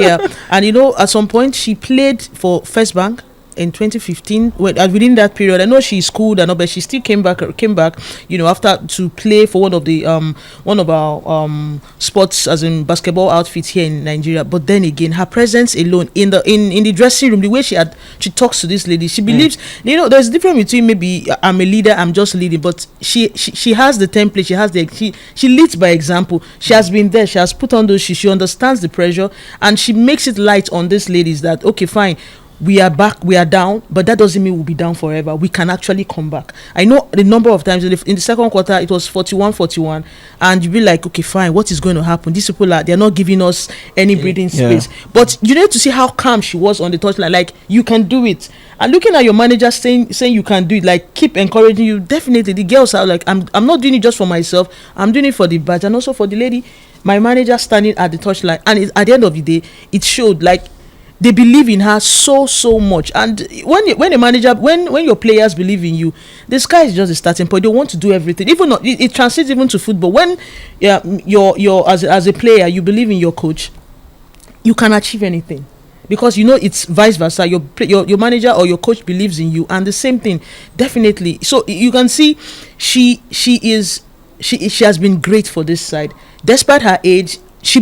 And at some point she played for First Bank in 2015. Within that period, I know she schooled and all, but she still came back, after to play for one of our sports, as in basketball outfits here in Nigeria. But then again, her presence alone in the dressing room, the way she talks to this lady, she believes. There's a difference between maybe I'm a leader, I'm just leading, but she has the template. She leads by example. She has been there. She has put on those shoes. She understands the pressure, and she makes it light on these ladies that okay, fine. We are back, we are down, but that doesn't mean we'll be down forever. We can actually come back. I know the number of times in the second quarter, it was 41-41, and you'll be like, okay, fine, what is going to happen? These people they're not giving us any breathing space. But you need to see how calm she was on the touchline. Like, you can do it. And looking at your manager saying you can do it, like, keep encouraging you. Definitely, the girls are like, I'm not doing it just for myself. I'm doing it for the badge and also for the lady. My manager standing at the touchline, and at the end of the day, it showed like they believe in her so much. And when your players believe in you, the sky is just a starting point. They want to do everything. Even not, it translates even to football. When you're as a player, you believe in your coach, you can achieve anything, because it's vice versa. Your manager or your coach believes in you, and the same thing, definitely. So you can see she has been great for this side, despite her age. She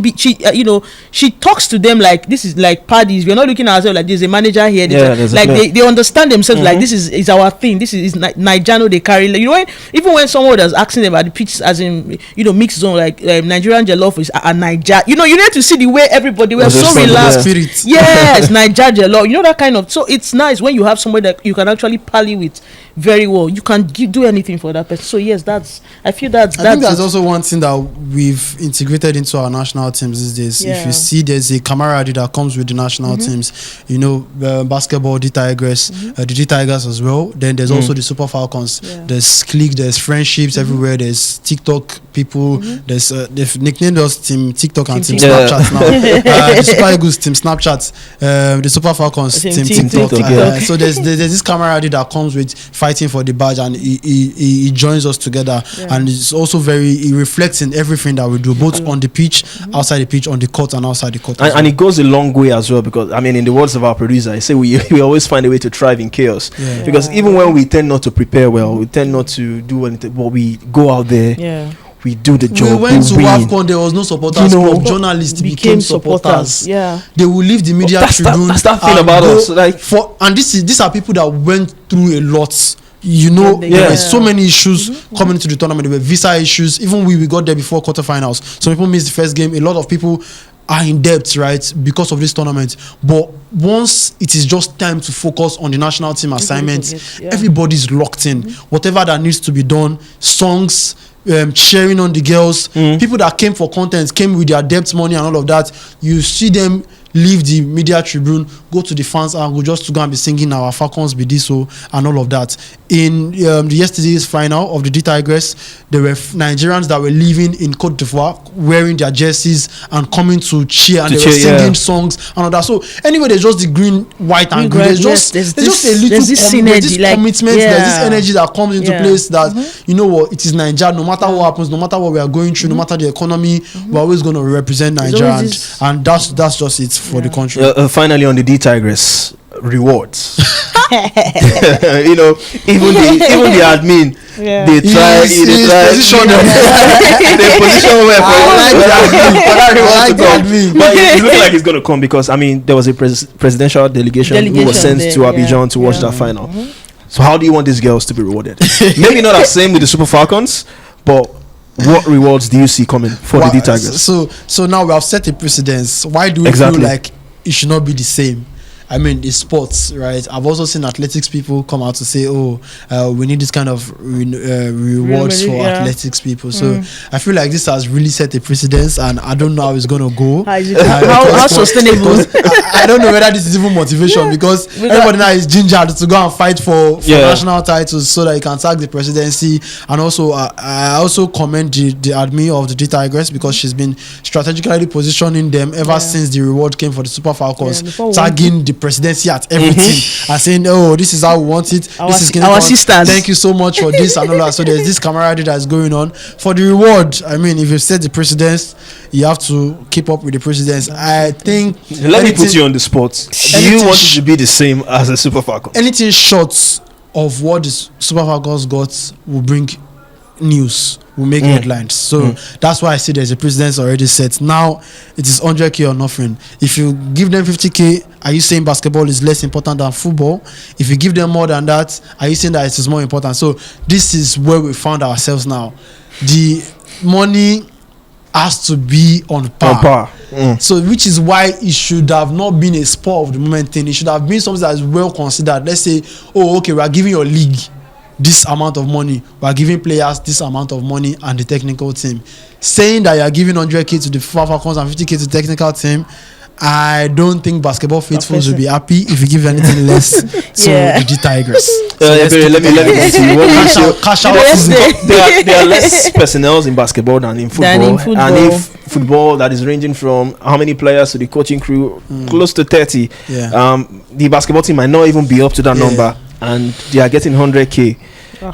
talks to them like this is like parties. We're not looking at ourselves like there's a manager here. Like they understand themselves like this is our thing. This is Nigeriano they carry. Like, even when someone was asking them about the pitch, as in mixed zone, like Nigerian jollof is a Niger. You need to see the way everybody were so relaxed. Yes, Niger jollof. That kind of. So it's nice when you have somebody that you can actually pally with very well, you can do anything for that person. So yes, I think that's also one thing that we've integrated into our national teams these days. If you see, there's a camaraderie that comes with the national teams. You know, basketball, the Tigers, the D Tigers as well. Then there's also the Super Falcons. There's clique, there's friendships everywhere. There's TikTok people. There's they've nicknamed us Team TikTok and Team Snapchat now. The Super Eagles Team Snapchat, the Super Falcons Team TikTok. So there's this camaraderie that comes with fighting for the badge, and he joins us together, and it's also it reflects in everything that we do, both on the pitch, outside the pitch, on the court and outside the court, and it goes a long way as well, because I mean, in the words of our producer, I say we always find a way to thrive in chaos, because even when we tend not to prepare well, we tend not to do anything, but we go out there, we do the job. We went to WAFCON, there was no supporters club. Journalists became supporters. They will leave the media tribune. That's that thing about us. And these are people that went through a lot. You know, there were so many issues coming into the tournament. There were visa issues. Even we got there before quarterfinals. Some people missed the first game. A lot of people are in debt, right, because of this tournament. But once it is just time to focus on the national team assignments, everybody's locked in. Whatever that needs to be done, songs, cheering on the girls, people that came for content, came with their debt money and all of that. You see them leave the media tribune, go to the fans angle just to go and be singing our Falcons be this so and all of that. In yesterday's final of the D Tigers, there were Nigerians that were living in Cote d'Ivoire wearing their jerseys and coming to cheer, and they were singing songs and all that. So anyway, there's just the green, white and green. There's just a little commitment, there's this energy that comes into place that you know what, it is Nigeria. No matter what happens, no matter what we are going through, no matter the economy, we're always going to represent Nigeria, and that's just it for the country. Finally, on the D Tigers, rewards. You know, even the admin, they try position they position where but it looks like it's going to come, because I mean, there was a presidential delegation who was sent to Abidjan to watch that final. So how do you want these girls to be rewarded? Maybe not the same with the Super Falcons, but what rewards do you see coming for the D Tigers? So now we have set a precedence. Why do we feel like it should not be the same? I mean, it's sports, right? I've also seen athletics people come out to say, we need this kind of rewards for athletics people. So I feel like this has really set a precedence, and I don't know how it's going to go. How sustainable? I don't know whether this is even motivation, because everybody now is gingered to go and fight for national titles so that you can tag the presidency. And also, I also commend the admin of the D Tigers, because she's been strategically positioning them ever since the reward came for the Super Falcons, tagging the presidency at everything and saying, this is how we want it. This is our sisters. Thank you so much for this and all that. So there's this camaraderie that's going on. For the reward, I mean, if you set the precedence, you have to keep up with the precedence. I think. Let me put you on the spot. Do you want it to be the same as the Super Falcons? Anything short of what the Super Falcons got will bring news, will make headlines. So that's why I say there's a precedence already set. Now it is 100k or nothing. If you give them 50k, are you saying basketball is less important than football? If you give them more than that, are you saying that it is more important? So this is where we found ourselves now. The money has to be on par. So which is why it should have not been a spur of the moment thing. It should have been something that is well considered. Let's say, we are giving your league this amount of money, we are giving players this amount of money, and the technical team. Saying that you are giving 100k to the Falcons and 50k to the technical team, I don't think basketball faithfuls will be happy if you give anything less to the D Tigers. Let me continue. Cash out. There are less personnel in basketball than in football. And if football that is ranging from how many players to the coaching crew, close to 30, the basketball team might not even be up to that number, and they are getting 100k.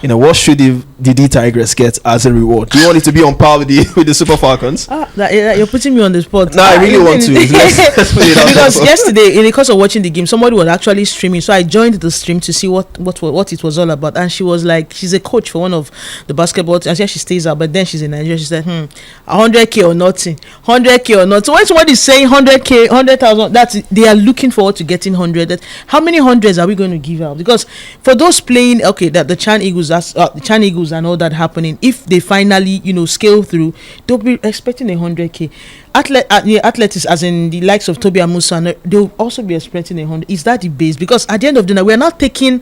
You know, what should the D Tigers get as a reward? Do you want it to be on par with the Super Falcons? You're putting me on the spot. No, I really want to. Let's put it out because yesterday, in the course of watching the game, somebody was actually streaming, so I joined the stream to see what it was all about. And she was like, she's a coach for one of the basketball teams. She stays out, but then she's in Nigeria. She said, 100k or nothing, 100k or not. So when somebody is saying 100k, 100,000, that's they are looking forward to getting 100. How many hundreds are we going to give out? Because for those playing, that the Chan Eagles, the Chan Eagles and all that happening, if they finally scale through, they'll be expecting 100k. Athletes, as in the likes of Toby Amusa, they'll also be expecting 100. Is that the base? Because at the end of the night, we're not taking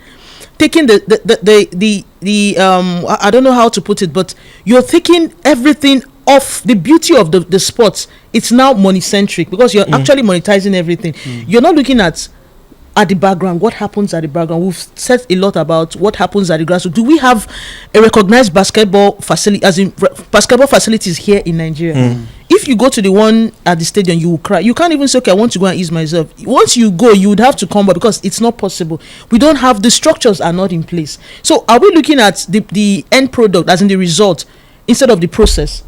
taking I don't know how to put it, but you're taking everything off the beauty of the sports. It's now money centric because you're actually monetizing everything. You're not looking at the background, what happens at the background. We've said a lot about what happens at the grassroots. Do we have a recognized basketball facility, as in basketball facilities here in Nigeria? If you go to the one at the stadium, you will cry. You can't even say, okay, I want to go and ease myself. Once you go, you would have to come back because it's not possible. We don't have, the structures are not in place. So are we looking at the end product, as in the result, instead of the process?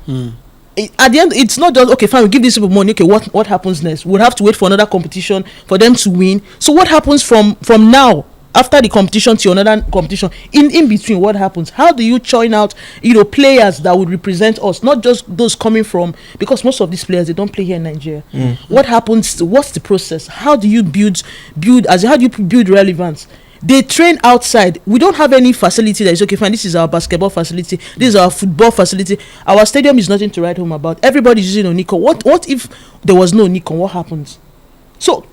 At the end, it's not just, okay, fine, we give these people money, okay, what happens next? We'll have to wait for another competition for them to win. So what happens from now, after the competition to another competition, in between, what happens? How do you churn out, players that would represent us, not just those coming from, because most of these players, they don't play here in Nigeria. What happens? What's the process? How do you build relevance? They train outside. We don't have any facility that is, okay, fine, this is our basketball facility, this is our football facility. Our stadium is nothing to write home about. Everybody's using Onikon. What if there was no Onikon? What happens? So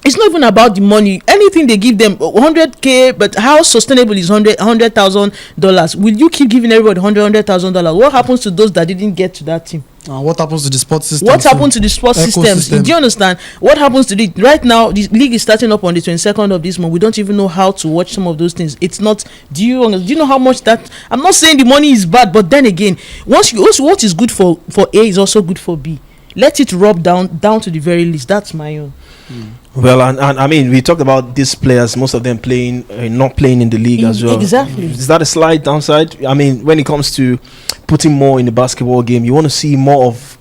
it's not even about the money. Anything they give them, 100K, but how sustainable is $100,000? Will you keep giving everybody $100,000? What happens to those that didn't get to that team? What happens to the sports system? What happens to the sports systems? Do you understand? What happens to the right now? The league is starting up on the 22nd of this month. We don't even know how to watch some of those things. It's not. Do you know how much that? I'm not saying the money is bad, but then again, what is good for A is also good for B. Let it rub down to the very least. That's my own. Well, and I mean, we talked about these players, most of them not playing in the league as well. Exactly. Is that a slight downside? I mean, when it comes to putting more in the basketball game, you want to see more of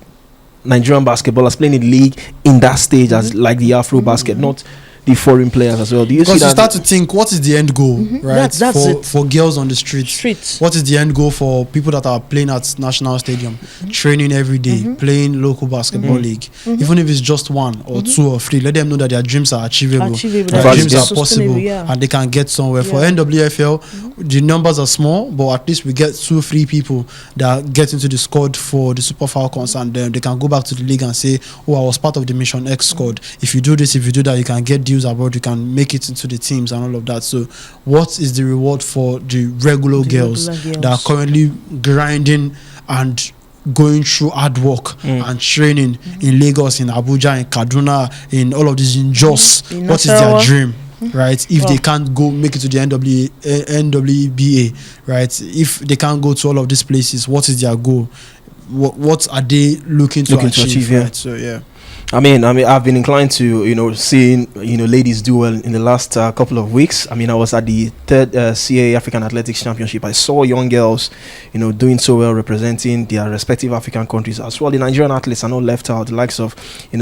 Nigerian basketballers playing in the league in that stage as like the Afro basket, not the foreign players as well. Do you see that? Because you start to think, what is the end goal, right? That's it. For girls on the streets. What is the end goal for people that are playing at National Stadium, training every day, playing local basketball league? Even if it's just one or two or three, let them know that their dreams are achievable. Their dreams are possible, and they can get somewhere. For NWFL, the numbers are small, but at least we get 2-3 people that get into the squad for the Super Falcons, and then they can go back to the league and say, oh, I was part of the Mission X squad. If you do this, if you do that, you can get deals abroad, you can make it into the teams and all of that. So what is the reward for the regular girls that are currently grinding and going through hard work and training in Lagos, in Abuja, in Kaduna, in all of these, in Jos? What is their dream? Right, if they can't go make it to the NWBA, right, if they can't go to all of these places, what is their goal? What are they looking to achieve? Right? So yeah, I mean, I've been inclined to, seeing, ladies do well in the last couple of weeks. I mean, I was at the 3rd CA African Athletics Championship. I saw young girls, doing so well, representing their respective African countries as well. The Nigerian athletes are not left out. The likes of,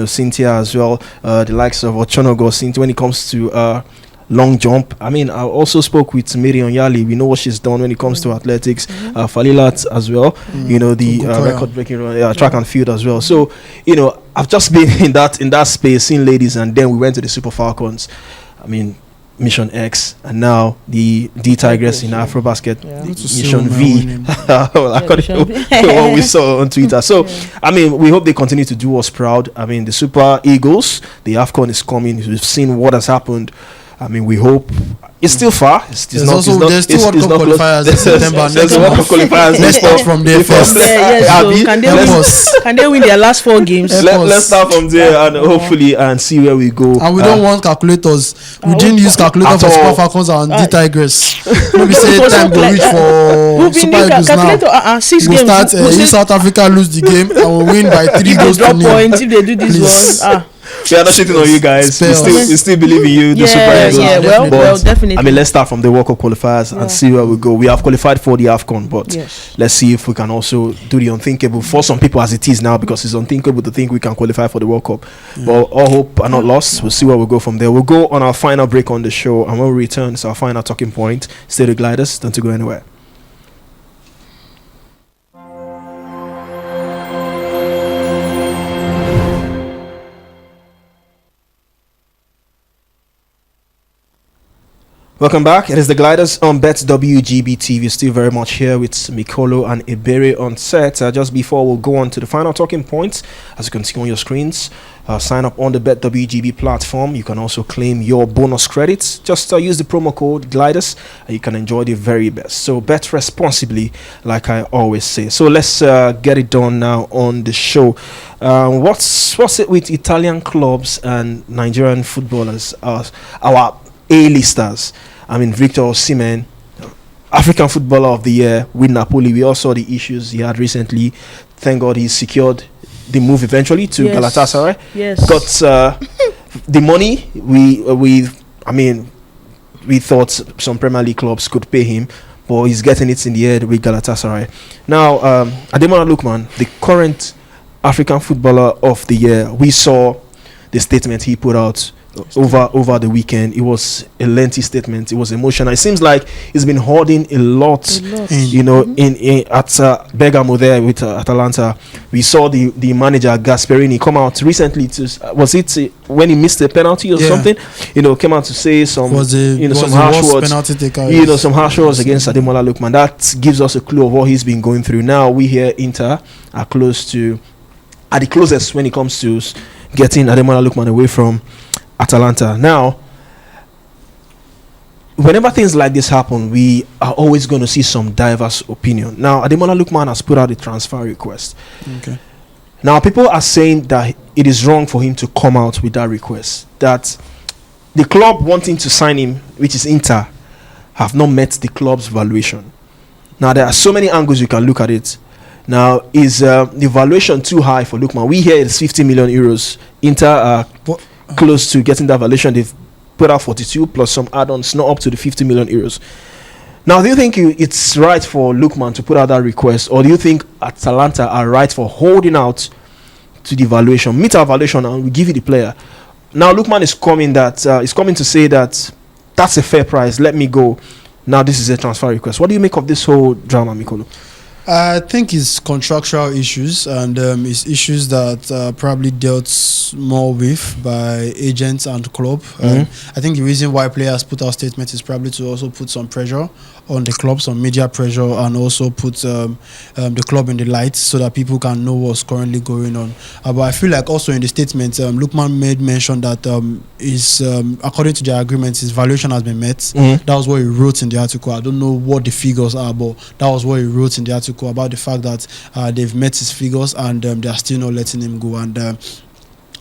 Cynthia as well, the likes of Ochonogo, Cynthia, when it comes to long jump. I mean, I also spoke with Marion Yali. We know what she's done when it comes to athletics. Falilat as well, the record-breaking track and field as well. So, I've just been in that space, seeing ladies, and then we went to the Super Falcons. I mean, Mission X, and now the D Tigress in Afrobasket, Mission V. According to what we saw on Twitter. So, I mean, we hope they continue to do us proud. I mean, the Super Eagles, the AFCON is coming. We've seen what has happened. I mean, we hope it's still far. There's still World Cup qualifiers in September. There's World Cup qualifiers. Let's start from there first. Can they win their last 4 games? Let's start from there and hopefully and see where we go. And we don't want calculators. We didn't use calculator for Super Falcons and D Tigress. Maybe say time go reach for Super Eagles now. 6 we'll games. Start if South Africa lose the game and we'll win by 3 goals to 0. Points if they do this one. We are not shitting on you guys. We still believe in you, the Super Eagles. Well, definitely. I mean, let's start from the World Cup qualifiers and see where we go. We have qualified for the AFCON, but let's see if we can also do the unthinkable for some people as it is now, because it's unthinkable to think we can qualify for the World Cup. But all hope are not lost. We'll see where we go from there. We'll go on our final break on the show, and when we return, it's our final talking point. Stay to Gliders. Don't to go anywhere. Welcome back. It is the Gliders on Bet WGB TV. Still very much here with Mikolo and Iberi on set. Just before we'll go on to the final talking points, as you can see on your screens, sign up on the BetWGB platform. You can also claim your bonus credits. Just use the promo code Gliders and you can enjoy the very best. So bet responsibly, like I always say. So let's get it done now on the show. What's it with Italian clubs and Nigerian footballers, our A-listers? I mean, Victor Osimhen, African Footballer of the Year with Napoli. We all saw the issues he had recently. Thank God he secured the move eventually to Galatasaray. Yes. Got the money. We thought some Premier League clubs could pay him, but he's getting it in the head with Galatasaray. Now, Ademola Lookman, the current African Footballer of the Year, we saw the statement he put out over the weekend. It was a lengthy statement. It was emotional. It seems like he's been holding a lot. You know, at Bergamo there with Atalanta. We saw the manager Gasperini come out recently to was it when he missed a penalty or something? You know, came out to say some some harsh words. Some harsh words against Ademola Lookman. That gives us a clue of what he's been going through. Now we here Inter are at the closest when it comes to getting Ademola Lookman away from Atalanta. Now, whenever things like this happen, we are always going to see some diverse opinion. Now, Ademola Lookman has put out a transfer request. Okay. Now, people are saying that it is wrong for him to come out with that request. That the club wanting to sign him, which is Inter, have not met the club's valuation. Now, there are so many angles you can look at it. Now, is the valuation too high for Lookman? We hear it's 50 million euros. Inter are close to getting that valuation. They've put out 42 plus some add-ons, not up to the 50 million euros. Now, do you think it's right for Lookman to put out that request, or do you think Atalanta are right for holding out to the valuation? Meet our valuation and we give you the player. Now, Lookman is coming to say that that's a fair price. Let me go. Now, this is a transfer request. What do you make of this whole drama, Mikolo? I think it's contractual issues, and it's issues that probably dealt more with by agents and club. I think the reason why players put out statements is probably to also put some pressure on the club, some media pressure, and also put the club in the light so that people can know what's currently going on. But I feel like also in the statement, Lookman made mention that according to the agreement, his valuation has been met. That was what he wrote in the article. I don't know what the figures are, but that was what he wrote in the article about the fact that they've met his figures and they are still not letting him go. And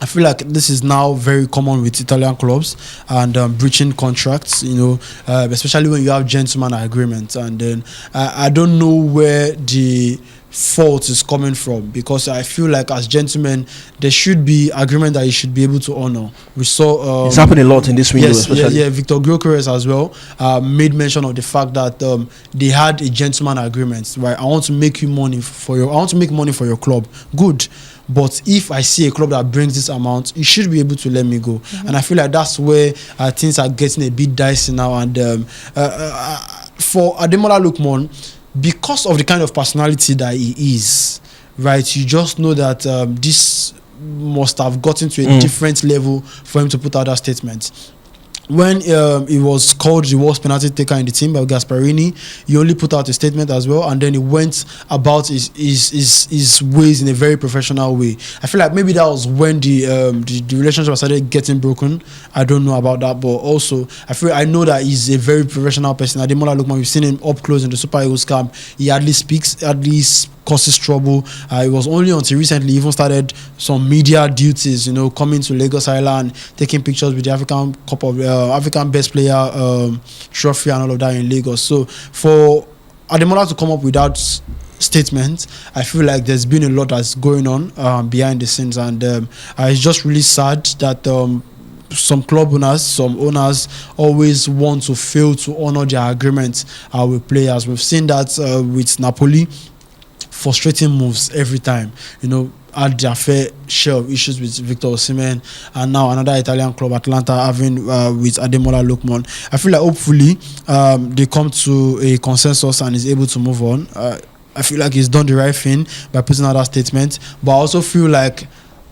I feel like this is now very common with Italian clubs and breaching contracts, especially when you have gentleman agreements. And then I don't know where the fault is coming from, because I feel like as gentlemen there should be agreement that you should be able to honor. We saw it's happened a lot in this window. Victor Gyökeres as well made mention of the fact that they had a gentleman agreement, right? I want to make money for your club. Good. But if I see a club that brings this amount, you should be able to let me go. And I feel like that's where things are getting a bit dicey now. And for Ademola Lookman, because of the kind of personality that he is, right, you just know that this must have gotten to a different level for him to put out that statement. When he was called the worst penalty taker in the team by Gasperini, he only put out a statement as well, and then he went about his ways in a very professional way. I feel like maybe that was when the relationship started getting broken. I don't know about that, but also I know that he's a very professional person. Ademola Lookman, we've seen him up close in the Super Eagles camp. He hardly speaks, causes trouble. It was only until recently he even started some media duties, coming to Lagos Island, taking pictures with the African Cup of African Best Player trophy and all of that in Lagos. So for Ademola to come up with that statement, I feel like there's been a lot that's going on behind the scenes, and it's just really sad that some owners always want to fail to honor their agreements with players. We've seen that with Napoli. Frustrating moves every time, had their fair share of issues with Victor Osimhen, and now another Italian club, Atalanta, having with Ademola Lookman. I feel like hopefully they come to a consensus and is able to move on. I feel like he's done the right thing by putting out that statement, but I also feel like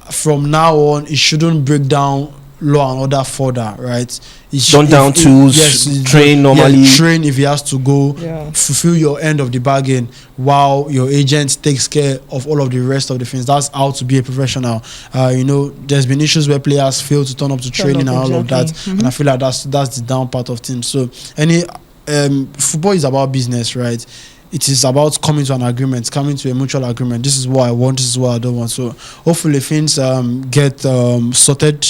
from now on it shouldn't break down law and order further, right? Tools, train normally. Yeah, train if he has to go, fulfill your end of the bargain while your agent takes care of all of the rest of the things. That's how to be a professional. There's been issues where players fail to turn up to training and all of that, and I feel like that's the down part of things. So football is about business, right? It is about coming to an agreement, coming to a mutual agreement. This is what I want, this is what I don't want. So hopefully things get sorted.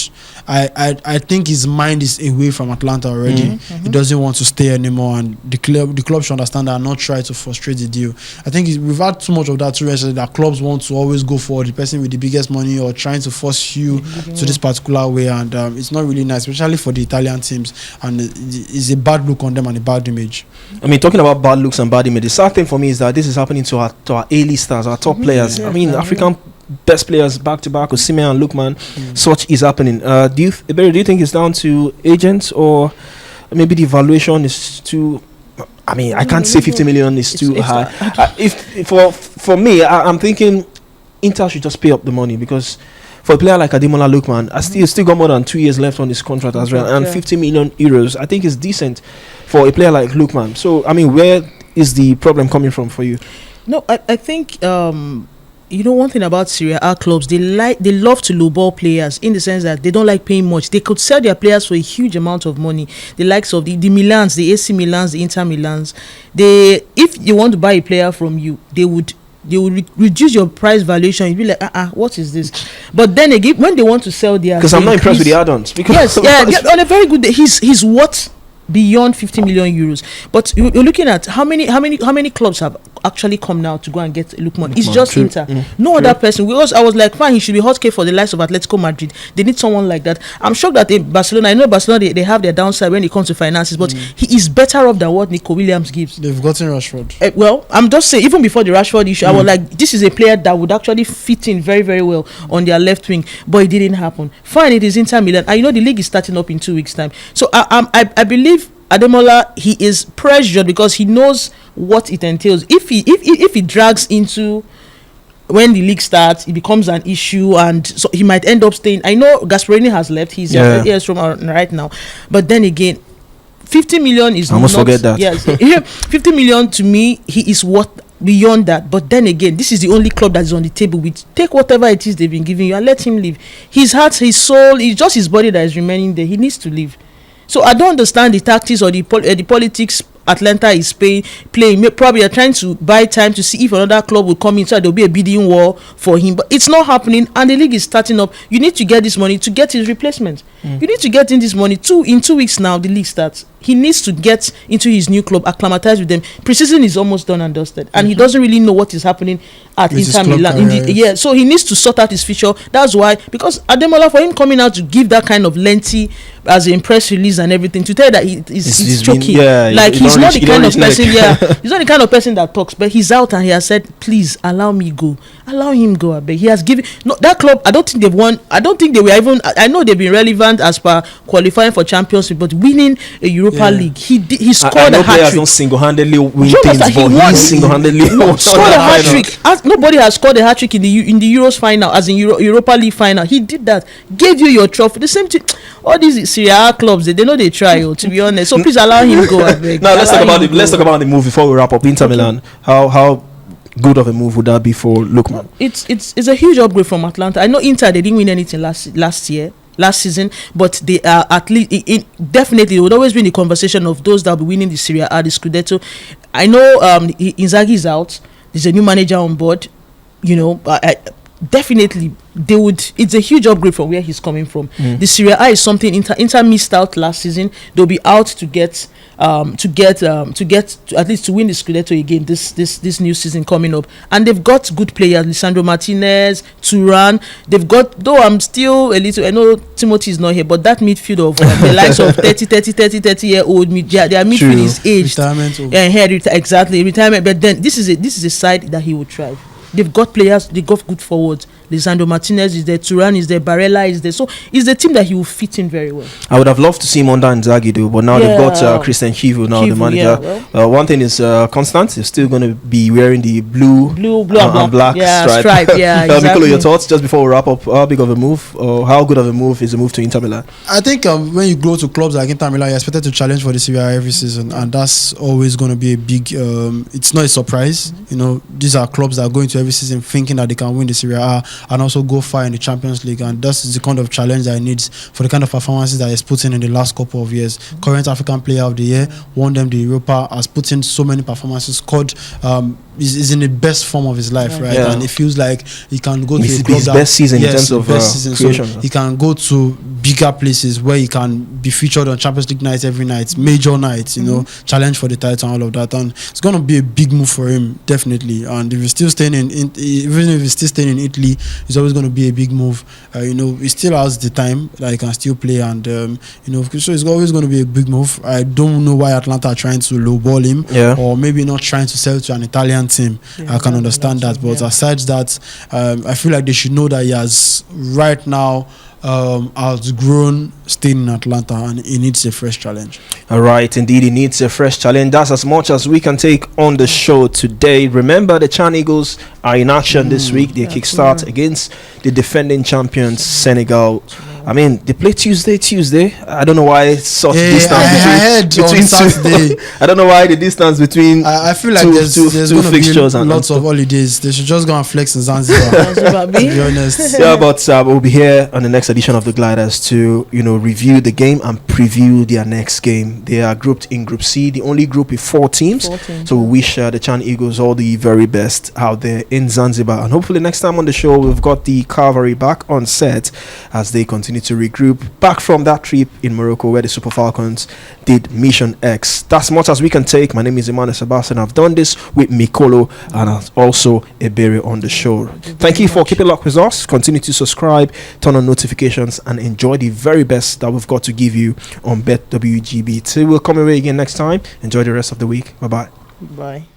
I think his mind is away from Atlanta already. He doesn't want to stay anymore, and the club should understand that and not try to frustrate the deal. I think we've had too much of that too recently, that clubs want to always go for the person with the biggest money or trying to force you to this particular way, and it's not really nice, especially for the Italian teams, and it's a bad look on them and a bad image. I mean, talking about bad looks and bad image, the sad thing for me is that this is happening to our A-listers, our top players. I mean, African best players back to back with Osimhen and Lookman. Such is happening. Do you think it's down to agents, or maybe the valuation is too? I mean, I can't say 50 million is too high. For me, I'm thinking Inter should just pay up the money, because for a player like Ademola Lookman, I still got more than 2 years left on his contract as well, and 50 million euros I think is decent for a player like Lookman. So I mean, where is the problem coming from for you? No, I think one thing about Serie A clubs, they love to lowball players, in the sense that they don't like paying much. They could sell their players for a huge amount of money. The likes of the Milans, the AC Milans, the Inter Milans. If you want to buy a player from you, they would reduce your price valuation. You'd be like, what is this? But then again, when they want to sell their, because I'm not impressed with the add-ons. Because on a very good day, he's what? Beyond 50 million euros. But you're looking at how many clubs have actually come now to go and get Lookman. It's just true. Inter. No other person. I was like, fine, he should be hot cake for the likes of Atletico Madrid. They need someone like that. I'm shocked that in Barcelona, I know Barcelona, they have their downside when it comes to finances, but he is better off than what Nico Williams gives. They've gotten Rashford. Well, I'm just saying, even before the Rashford issue, I was like, this is a player that would actually fit in very, very well on their left wing, but it didn't happen. Fine, it is Inter Milan. And the league is starting up in 2 weeks' time. So I believe Ademola, he is pressured because he knows what it entails. If he drags into when the league starts, it becomes an issue, and so he might end up staying. I know Gasperini has left; he's years from right now. But then again, 50 million is. I almost forget that. Yes, 50 million to me, he is worth beyond that. But then again, this is the only club that is on the table with take whatever it is they've been giving you and let him leave. His heart, his soul, it's just his body that is remaining there. He needs to leave. So I don't understand the tactics or the politics Atlanta is playing. Probably are trying to buy time to see if another club will come in, so there'll be a bidding war for him. But it's not happening, and the league is starting up. You need to get this money to get his replacement. You need to get in this money. In 2 weeks now, the league starts. He needs to get into his new club, acclimatize with them. Preseason is almost done and dusted, and he doesn't really know what is happening at Inter Milan. So he needs to sort out his future. That's why, because Ademola, for him coming out to give that kind of lengthy, as a press release and everything, to tell you that he's choking. He's not the kind of person. He's not the kind of person that talks. But he's out and he has said, "Please allow me go. Allow him go." But he has given that club. I don't think they've won. I don't think they were even. I know they've been relevant as per qualifying for Champions League, but winning a Europa League, he scored a hat trick. Don't single-handedly win things, but he single-handedly scored a hat trick. Nobody has scored a hat trick in the Euros final, as in Europa League final. He did that. Gave you your trophy. The same thing. All these Serie A clubs, they know they try. To be honest, so please allow him go. Now let's talk about the move before we wrap up. Inter Milan. How good of a move would that be for Lookman? It's a huge upgrade from Atlanta. I know Inter, they didn't win anything last season, but they are at least definitely would always be in the conversation of those that will be winning the Serie A, the Scudetto. I know Inzaghi is out. There's a new manager on board. Definitely they would. It's a huge upgrade from where he's coming from. The Serie A is something Inter missed out last season. They'll be out to get at least to win the Scudetto again this new season coming up. And they've got good players, Lisandro Martinez, Thuram. They've got, though I'm still a little, I know Timothy is not here, but that midfield of the likes of 30-year-old their midfield is aged. Retirement. But then this is a side that he would thrive. They've got players, they got good forwards. Lisandro Martinez is there, Turan is there, Barella is there. So it's the team that he will fit in very well. I would have loved to see him under Inzaghi though, but now they've got Christian Chivu now, the manager. One thing is Constant is still going to be wearing the blue and black stripe. Exactly. Mikolo, your thoughts just before we wrap up? How big of a move, or how good of a move is the move to Inter Milan? I think when you go to clubs like Inter Milan, you're expected to challenge for the Serie A every season, and that's always going to be a big. It's not a surprise. You know, these are clubs that are going to every season thinking that they can win the Serie A and also go far in the Champions League, and that's the kind of challenge that it needs for the kind of performances that he's put in the last couple of years. Current African Player of the Year, won them the Europa, has put in so many performances, scored. Is in the best form of his life, right? And it feels like he can go to a club his best season in terms of creation. So he can go to bigger places where he can be featured on Champions League nights every night, major nights, you know, challenge for the title and all of that. And it's going to be a big move for him, definitely. And if he's still staying even if he's still staying in Italy, it's always going to be a big move. You know, he still has the time that he can still play, and you know, so it's always going to be a big move. I don't know why Atlanta are trying to lowball him, or maybe not trying to sell to an Italian team. I can understand that, but aside that, I feel like they should know that he has right now outgrown staying in Atlanta, and he needs a fresh challenge. All right, indeed, he needs a fresh challenge. That's as much as we can take on the show today. Remember, the Chan Eagles are in action this week. They kickstart against the defending champions Senegal. I mean, they play Tuesday. I don't know why such distance between Saturday. I don't know why the distance between. I feel like there's two fixtures and lots of holidays. They should just go and flex in Zanzibar. To be honest. Yeah, but we'll be here on the next edition of the Gliders to review the game and preview their next game. They are grouped in Group C, the only group with 4 teams. So we wish the Chan Eagles all the very best out there in Zanzibar, and hopefully next time on the show we've got the cavalry back on set as they continue to regroup back from that trip in Morocco where the Super Falcons did Mission X. That's much as we can take. My name is Emmanuel Sebastian. I've done this with Mikolo and also Ebere on the show. Thank you for keeping locked with us. Continue to subscribe, turn on notifications, and enjoy the very best that we've got to give you on Bet WGB. We'll come away again next time. Enjoy the rest of the week. Bye-bye. Bye.